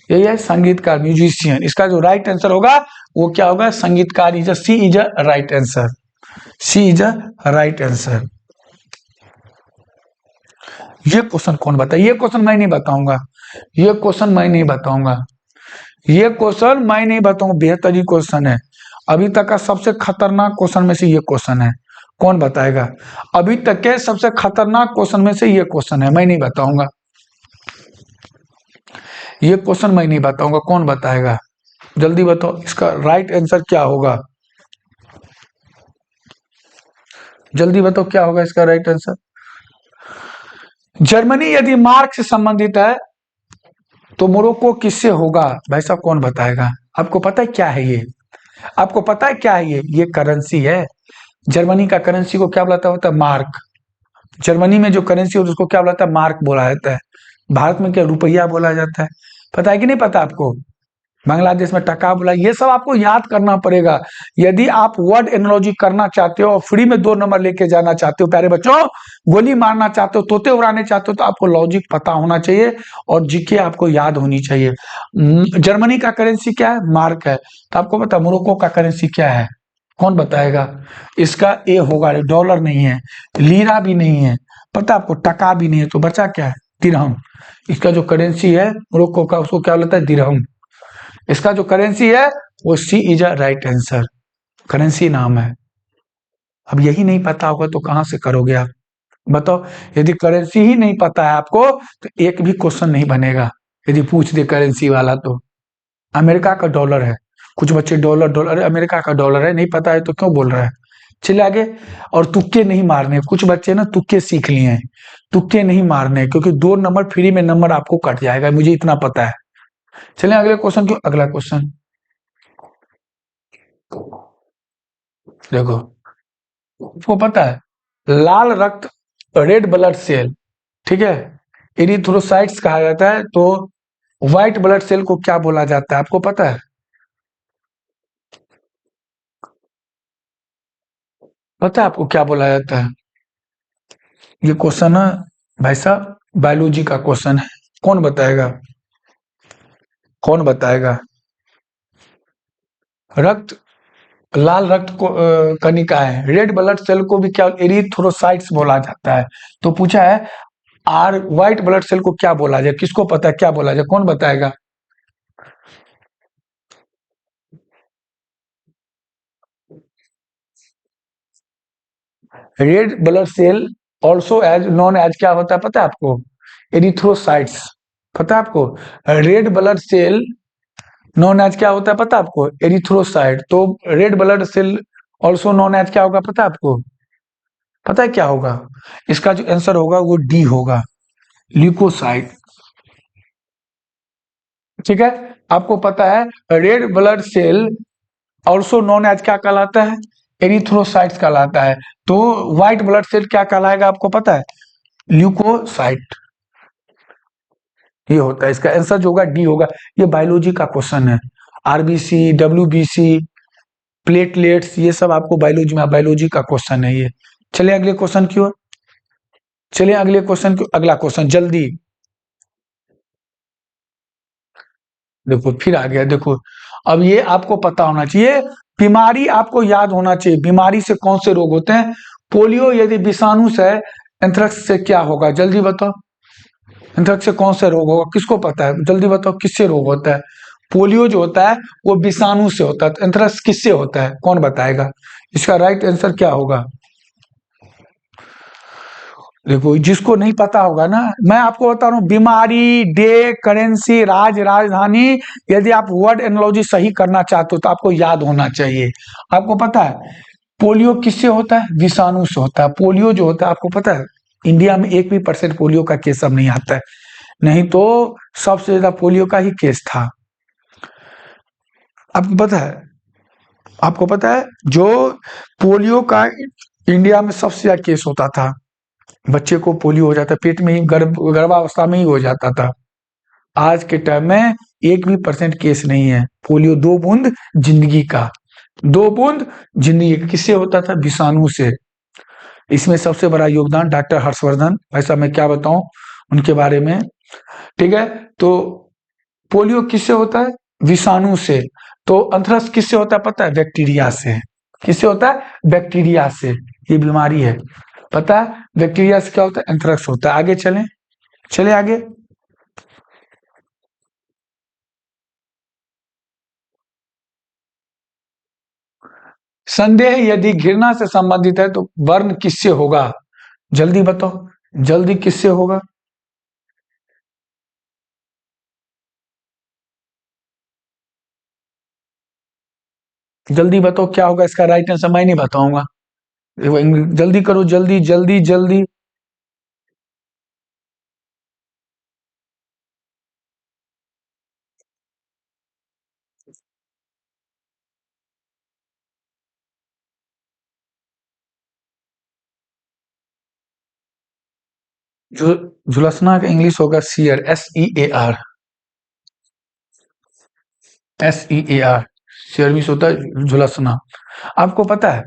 यही है संगीतकार, म्यूजिशियन। इसका जो राइट आंसर होगा वो क्या होगा? संगीतकार। Is C is a right answer. C is a right answer. ये क्वेश्चन कौन बताए? ये क्वेश्चन मैं नहीं बताऊंगा, ये क्वेश्चन मैं नहीं बताऊंगा, ये क्वेश्चन मैं नहीं बताऊंगा। बेहतरीन क्वेश्चन है, अभी तक का सबसे खतरनाक क्वेश्चन में से ये क्वेश्चन है। कौन बताएगा? अभी तक के सबसे खतरनाक क्वेश्चन में से ये क्वेश्चन है, मैं नहीं बताऊंगा। ये क्वेश्चन मैं नहीं बताऊंगा, कौन बताएगा? जल्दी बताओ इसका राइट आंसर क्या होगा? जल्दी बताओ क्या होगा इसका राइट आंसर? जर्मनी यदि मार्क से संबंधित है, तो मोरक्को किससे होगा? भाई साहब कौन बताएगा? आपको पता है क्या है ये? आपको पता है क्या है ये करेंसी है। जर्मनी का करेंसी को क्या बोला होता है? मार्क। जर्मनी में जो करेंसी होता है उसको क्या बोला जाता है? मार्क बोला जाता है। भारत में क्या रुपया बोला जाता है? पता है कि नहीं पता आपको? बांग्लादेश में टका बोला। ये सब आपको याद करना पड़ेगा यदि आप वर्ड एनोलॉजी करना चाहते हो और फ्री में 2 नंबर लेके जाना चाहते हो। प्यारे बच्चों, गोली मारना चाहते हो, तोते उड़ाने चाहते हो, तो आपको लॉजिक पता होना चाहिए और जीके आपको याद होनी चाहिए। जर्मनी का करेंसी क्या है? मार्क है। तो आपको पता है मोरक्को का करेंसी क्या है? कौन बताएगा? इसका ए होगा, डॉलर नहीं है, लीरा भी नहीं है, पता आपको टका भी नहीं है, तो बचा क्या है? दिरहम। इसका जो करेंसी है मोरक्को का, उसको क्या बोलता है? दिरहम। इसका जो करेंसी है वो C is a right answer, currency नाम है। अब यही नहीं पता होगा तो कहाँ से करोगे आप? बताओ। यदि करेंसी ही नहीं पता है आपको तो एक भी क्वेश्चन नहीं बनेगा। यदि पूछ दे करेंसी वाला तो अमेरिका का डॉलर है, कुछ बच्चे डॉलर डॉलर, अरे अमेरिका का डॉलर है, नहीं पता है तो क्यों बोल रहा है? चलिए आगे। और तुक्के नहीं मारने, कुछ बच्चे ना तुक्के सीख लिए हैं, तुक्के नहीं मारने, क्योंकि 2 नंबर फ्री में नंबर आपको कट जाएगा, मुझे इतना पता है। चलिए अगले क्वेश्चन क्यों, अगला क्वेश्चन देखो। आपको पता है लाल रक्त, रेड ब्लड सेल, ठीक है, एरिथ्रोसाइट्स कहा जाता है, तो व्हाइट ब्लड सेल को क्या बोला जाता है आपको पता है? पता है आपको क्या बोला जाता है? ये क्वेश्चन है भाई साहब, बायोलॉजी का क्वेश्चन है। कौन बताएगा? कौन बताएगा? रक्त, लाल रक्त को कणिका है, रेड ब्लड सेल को भी क्या एरिथ्रोसाइट्स बोला जाता है। तो पूछा है आर व्हाइट ब्लड सेल को क्या बोला जाए, किसको पता है क्या बोला जाए, कौन बताएगा? Red blood cell also as known as क्या होता है पता है आपको? एरिथ्रोसाइट्स। पता है आपको? Red blood cell known as क्या होता है पता है आपको? एरिथ्रोसाइट। तो red blood cell also known as क्या होगा पता है आपको? पता है क्या होगा? इसका जो आंसर होगा वो डी होगा, ल्यूकोसाइट। ठीक है। आपको पता है red blood cell also known as क्या कहलाता है? एरिथ्रोसाइट्स कहलाता है। तो व्हाइट ब्लड सेल क्या कहलाएगा आपको पता है? ल्यूकोसाइट। ये होता है, इसका आंसर जो होगा डी होगा। ये बायोलॉजी का क्वेश्चन है। आरबीसी, डब्ल्यूबीसी, प्लेटलेट्स, ये सब आपको बायोलॉजी में, बायोलॉजी का क्वेश्चन है ये। चलिए अगले क्वेश्चन की ओर। चलिए अगले क्वेश्चन की, अगला क्वेश्चन जल्दी। देखो फिर आ गया, देखो अब ये आपको पता होना चाहिए, बीमारी आपको याद होना चाहिए। बीमारी से कौन से रोग होते हैं? पोलियो यदि विषाणु से है, एंथ्रेक्स से क्या होगा जल्दी बताओ? एंथ्रेक्स से कौन से रोग होगा, किसको पता है जल्दी बताओ? किससे रोग होता है? पोलियो जो होता है वो विषाणु से होता है, तो एंथ्रेक्स किससे होता है, कौन बताएगा? इसका राइट आंसर क्या होगा? देखो जिसको नहीं पता होगा ना, मैं आपको बता रहा हूँ, बीमारी, डे, करेंसी, राजधानी, यदि आप वर्ड एनोलॉजी सही करना चाहते हो तो आपको याद होना चाहिए। आपको पता है पोलियो किससे होता है? विषाणु से होता है। पोलियो जो होता है आपको पता है, इंडिया में 1% पोलियो का केस अब नहीं आता है, नहीं तो सबसे ज्यादा पोलियो का ही केस था। आपको पता है, आपको पता है जो पोलियो का इंडिया में सबसे ज्यादा केस होता था, बच्चे को पोलियो हो जाता, पेट में ही गर्भावस्था में ही हो जाता था। आज के टाइम में 1% केस नहीं है। पोलियो 2 बूंद जिंदगी का, 2 बूंद जिंदगी का किससे होता था? विषाणु से। इसमें सबसे बड़ा योगदान डॉक्टर हर्षवर्धन, ऐसा मैं क्या बताऊं उनके बारे में। ठीक है। तो पोलियो किससे होता है? विषाणु से। तो अंथ्रस किससे होता है पता है? बैक्टीरिया से। किससे होता है? बैक्टीरिया से। ये बीमारी है, पता है? बैक्टीरिया से क्या होता है? एंथ्रेक्स होता है। आगे चलें, चले आगे। संदेह यदि घृणा से संबंधित है तो वर्ण किससे होगा? जल्दी बताओ, जल्दी किससे होगा? जल्दी बताओ क्या होगा इसका राइट आंसर, मैं नहीं बताऊंगा। जल्दी करो, जल्दी जल्दी जल्दी। झुलसना का इंग्लिश होगा sear, SEAR। SEAR, sear means होता है झुलसना। आपको पता है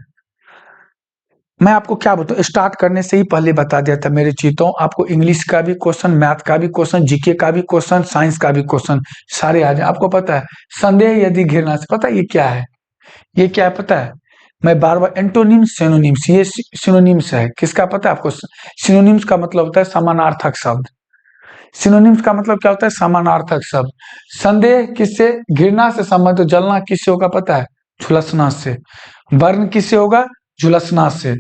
मैं आपको क्या बताऊं, स्टार्ट करने से ही पहले बता दिया था मेरे चीतों, आपको इंग्लिश का भी क्वेश्चन, मैथ का भी क्वेश्चन, जीके का भी क्वेश्चन, साइंस का भी क्वेश्चन सारे आ जाए। आपको पता है संदेह यदि घृणा से, पता है ये क्या है? ये क्या है पता है? मैं बार बार एंटोनिम्स, सिनोनिम्स, ये सिनोनिम्स है, किसका पता है आपको? सिनोनिम्स का मतलब होता है समानार्थक शब्द। सिनोनिम्स का मतलब क्या होता है? समानार्थक शब्द। संदेह किससे? घृणा से संबंधित। जलना किससे होगा पता है? झुलसना से। वर्ण किससे होगा? झुलसना से,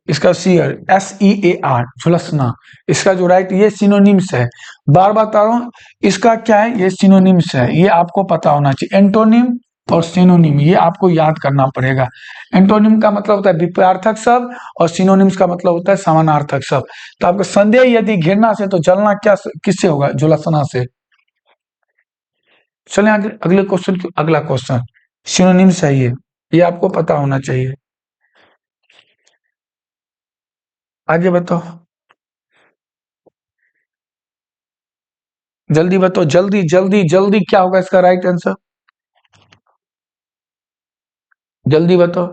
इसका सीयर SEAR झुलसना, इसका जो राइट ये सिनोनिम्स है, बार बार बता रहा हूं, इसका क्या है, ये सिनोनिम्स है, ये आपको पता होना चाहिए। एंटोनिम और सिनोनिम ये आपको याद करना पड़ेगा। एंटोनिम का मतलब होता है विपरीतार्थक शब्द और सिनोनिम्स का मतलब होता है समानार्थक शब्द। तो आपका संदेह यदि घिरना से तो जलना क्या किससे होगा, झुलसना से। चले आगे अगले क्वेश्चन, अगला क्वेश्चन सिनोनिम्स है, ये आपको पता होना चाहिए। आगे बताओ, जल्दी बताओ, जल्दी जल्दी जल्दी, क्या होगा इसका राइट आंसर, जल्दी बताओ।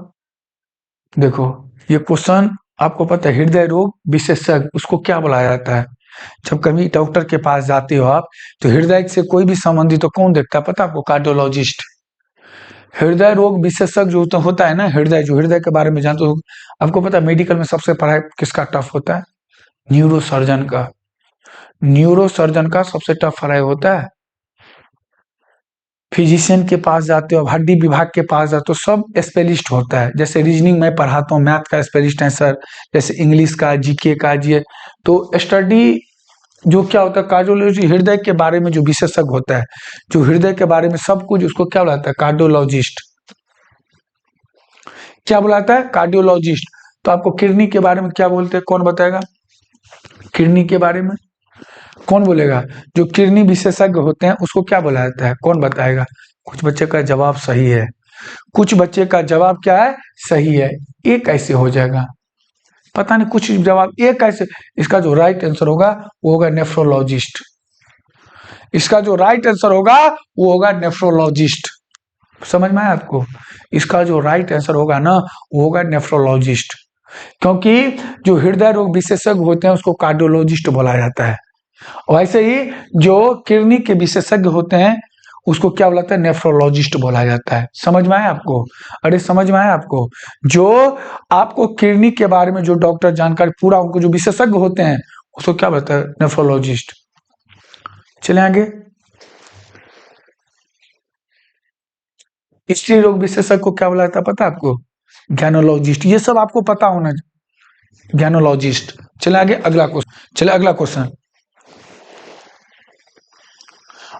देखो ये क्वेश्चन आपको पता है, हृदय रोग विशेषज्ञ उसको क्या बुलाया जाता है। जब कभी डॉक्टर के पास जाते हो आप, तो हृदय से कोई भी संबंधित तो कौन देखता है, पता आपको, कार्डियोलॉजिस्ट। हृदय रोग विशेषज्ञ जो होता है ना, हृदय जो हृदय के बारे में जानते हो, आपको पता है मेडिकल में सबसे पढ़ाई किसका टफ होता है, न्यूरो सर्जन का। न्यूरो सर्जन का सबसे टफ पढ़ाई होता है। फिजिशियन के पास जाते हो, हड्डी विभाग के पास जाते हो, सब स्पेलिस्ट होता है। जैसे रीजनिंग मैं पढ़ाता हूँ, मैथ का स्पेलिस्ट है सर, जैसे इंग्लिश का, जीके का, जी। तो स्टडी जो क्या होता है, कार्डियोलॉजी हृदय के बारे में जो विशेषज्ञ होता है, जो हृदय के बारे में सब कुछ, उसको क्या बुलाता है, कार्डियोलॉजिस्ट। क्या बुलाता है, कार्डियोलॉजिस्ट। तो आपको किडनी के बारे में क्या बोलते हैं, कौन बताएगा, किडनी के बारे में कौन बोलेगा, जो किडनी विशेषज्ञ होते हैं उसको क्या बोला जाता है, कौन बताएगा। कुछ बच्चे का जवाब सही है, कुछ बच्चे का जवाब क्या है, सही है। ये कैसे हो जाएगा, पता नहीं, कुछ जवाब ये कैसे। इसका जो राइट आंसर होगा वो होगा नेफ्रोलॉजिस्ट। इसका जो राइट आंसर होगा वो होगा नेफ्रोलॉजिस्ट। समझ में आया आपको, इसका जो राइट आंसर होगा ना वो होगा नेफ्रोलॉजिस्ट। क्योंकि जो हृदय रोग विशेषज्ञ होते हैं उसको कार्डियोलॉजिस्ट बोला जाता है, वैसे ही जो किडनी के विशेषज्ञ होते हैं उसको क्या बोला जाता है, नेफ्रोलॉजिस्ट बोला जाता है। समझ में आया आपको, अरे समझ में आया आपको, जो आपको किडनी के बारे में जो डॉक्टर जानकारी पूरा उनको जो विशेषज्ञ होते हैं उसको क्या बोलता है, नेफ्रोलॉजिस्ट। चले आगे, स्त्री रोग विशेषज्ञ को क्या बोला जाता है पता है आपको, गैनोलॉजिस्ट। ये सब आपको पता होना, गैनोलॉजिस्ट। चले आगे अगला क्वेश्चन, चले अगला क्वेश्चन।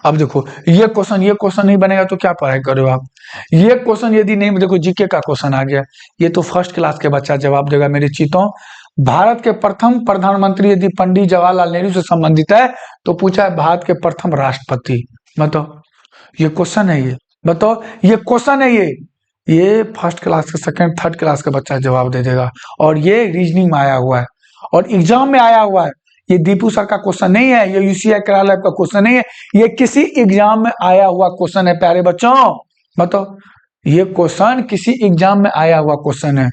अब देखो ये क्वेश्चन नहीं बनेगा तो क्या पढ़ाई करो आप। ये क्वेश्चन यदि नहीं, देखो जीके का क्वेश्चन आ गया, ये तो फर्स्ट क्लास के बच्चा जवाब देगा मेरे चीतों। भारत के प्रथम प्रधानमंत्री यदि पंडित जवाहरलाल नेहरू से संबंधित है तो पूछा है भारत के प्रथम राष्ट्रपति, बताओ। ये क्वेश्चन है, ये बताओ, ये क्वेश्चन है, ये फर्स्ट क्लास के, सेकंड थर्ड क्लास का बच्चा जवाब दे देगा। और ये रीजनिंग में आया हुआ है और एग्जाम में आया हुआ है। ये दीपू सर का क्वेश्चन नहीं है, ये UCI कराला का क्वेश्चन नहीं है, ये किसी एग्जाम में आया हुआ क्वेश्चन है प्यारे बच्चों। बताओ, ये क्वेश्चन किसी एग्जाम में आया हुआ क्वेश्चन है,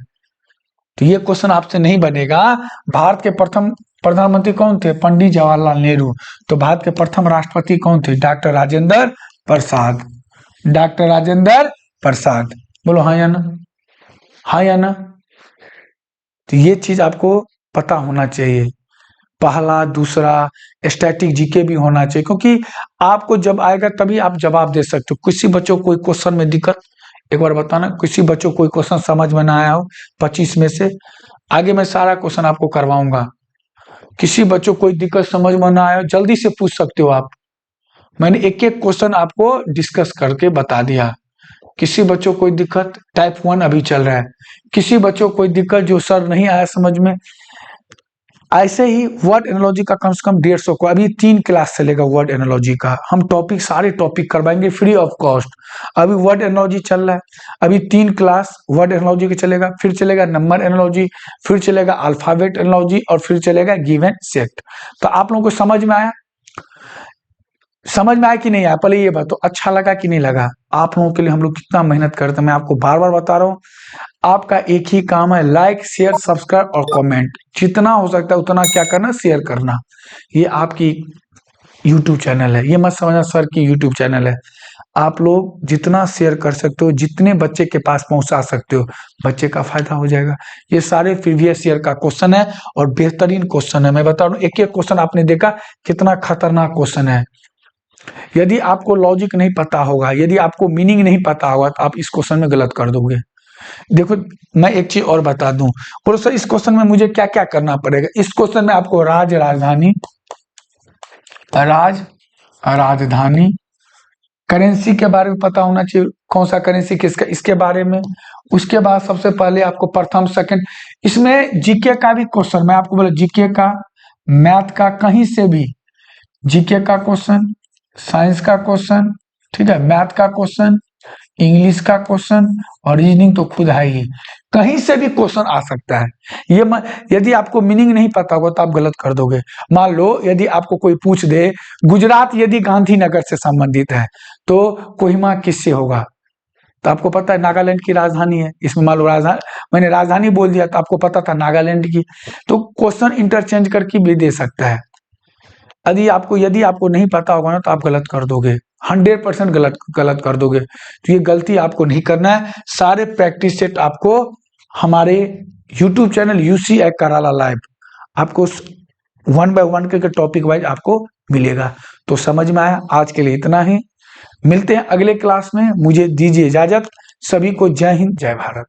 तो ये क्वेश्चन आपसे नहीं बनेगा। भारत के प्रथम प्रधानमंत्री कौन थे, पंडित जवाहरलाल नेहरू। तो भारत के प्रथम राष्ट्रपति कौन थे, डॉक्टर राजेंद्र प्रसाद, डॉक्टर राजेंद्र प्रसाद। बोलो हाँ या ना, हाँ या ना। तो ये चीज आपको पता होना चाहिए। पहला, दूसरा, स्टैटिक जीके भी होना चाहिए, क्योंकि आपको जब आएगा तभी आप जवाब दे सकते हो। किसी बच्चों को कोई क्वेश्चन में दिक्कत, एक बार बताना, किसी बच्चों को कोई क्वेश्चन समझ में ना आया हो 25 में से, आगे मैं सारा क्वेश्चन आपको करवाऊंगा। किसी बच्चों को कोई दिक्कत समझ में ना आया हो जल्दी से पूछ सकते हो आप, मैंने एक एक क्वेश्चन आपको डिस्कस करके बता दिया। किसी बच्चों को कोई दिक्कत, टाइप 1 अभी चल रहा है, किसी बच्चों को कोई दिक्कत जो सर नहीं आया समझ में, ऐसे ही वर्ड एनालॉजी का कम से कम 150 को, अभी 3 क्लास चलेगा वर्ड एनालॉजी का, हम टॉपिक सारे टॉपिक करवाएंगे फ्री ऑफ कॉस्ट। अभी वर्ड एनालॉजी चल रहा है, अभी 3 क्लास वर्ड एनालॉजी का चलेगा, फिर चलेगा नंबर एनालॉजी, फिर चलेगा अल्फाबेट एनालॉजी और फिर चलेगा गिवन सेट। तो आप लोगों को समझ में आया, समझ में आया कि नहीं आया, पहले ये बात तो अच्छा लगा कि नहीं लगा। आप लोगों के लिए हम लोग कितना मेहनत करते हैं, मैं आपको बार बार बता रहा हूँ। आपका एक ही काम है, लाइक शेयर सब्सक्राइब और कमेंट, जितना हो सकता है उतना क्या करना, शेयर करना। ये आपकी YouTube चैनल है, ये मत समझना सर की YouTube चैनल है। आप लोग जितना शेयर कर सकते हो, जितने बच्चे के पास पहुंचा सकते हो, बच्चे का फायदा हो जाएगा। ये सारे प्रीवियस ईयर का क्वेश्चन है और बेहतरीन क्वेश्चन है। मैं बता रहा हूँ, एक एक क्वेश्चन आपने देखा कितना खतरनाक क्वेश्चन है। यदि आपको लॉजिक नहीं पता होगा, यदि आपको मीनिंग नहीं पता होगा तो आप इस क्वेश्चन में गलत कर दोगे। देखो मैं एक चीज और बता दूं, बोलो सर इस क्वेश्चन में मुझे क्या क्या करना पड़ेगा। इस क्वेश्चन में आपको राजधानी, राजधानी, करेंसी के बारे में पता होना चाहिए, कौन सा करेंसी किसका, इसके बारे में। उसके बाद सबसे पहले आपको प्रथम सेकंड, इसमें जीके का भी क्वेश्चन, मैं आपको बोला जीके का, मैथ का, कहीं से भी जीके का क्वेश्चन, साइंस का क्वेश्चन, ठीक है, मैथ का क्वेश्चन, इंग्लिश का क्वेश्चन और रीजनिंग तो खुद है ही, कहीं से भी क्वेश्चन आ सकता है। यदि आपको मीनिंग नहीं पता होगा तो आप गलत कर दोगे। मान लो यदि आपको कोई पूछ दे गुजरात यदि गांधीनगर से संबंधित है तो कोहिमा किससे होगा, तो आपको पता है नागालैंड की राजधानी है, इसमें मान लो राजधानी, मैंने राजधानी बोल दिया तो आपको पता था नागालैंड की, तो क्वेश्चन इंटरचेंज करके भी दे सकता है। यदि आपको नहीं पता होगा ना तो आप गलत कर दोगे, 100% गलत कर दोगे। तो ये गलती आपको नहीं करना है। सारे प्रैक्टिस सेट आपको हमारे YouTube चैनल यूसी कराला लाइव आपको 1 by 1 के टॉपिक वाइज आपको मिलेगा। तो समझ में आया, आज के लिए इतना ही, मिलते हैं अगले क्लास में, मुझे दीजिए इजाजत। सभी को जय हिंद जय भारत।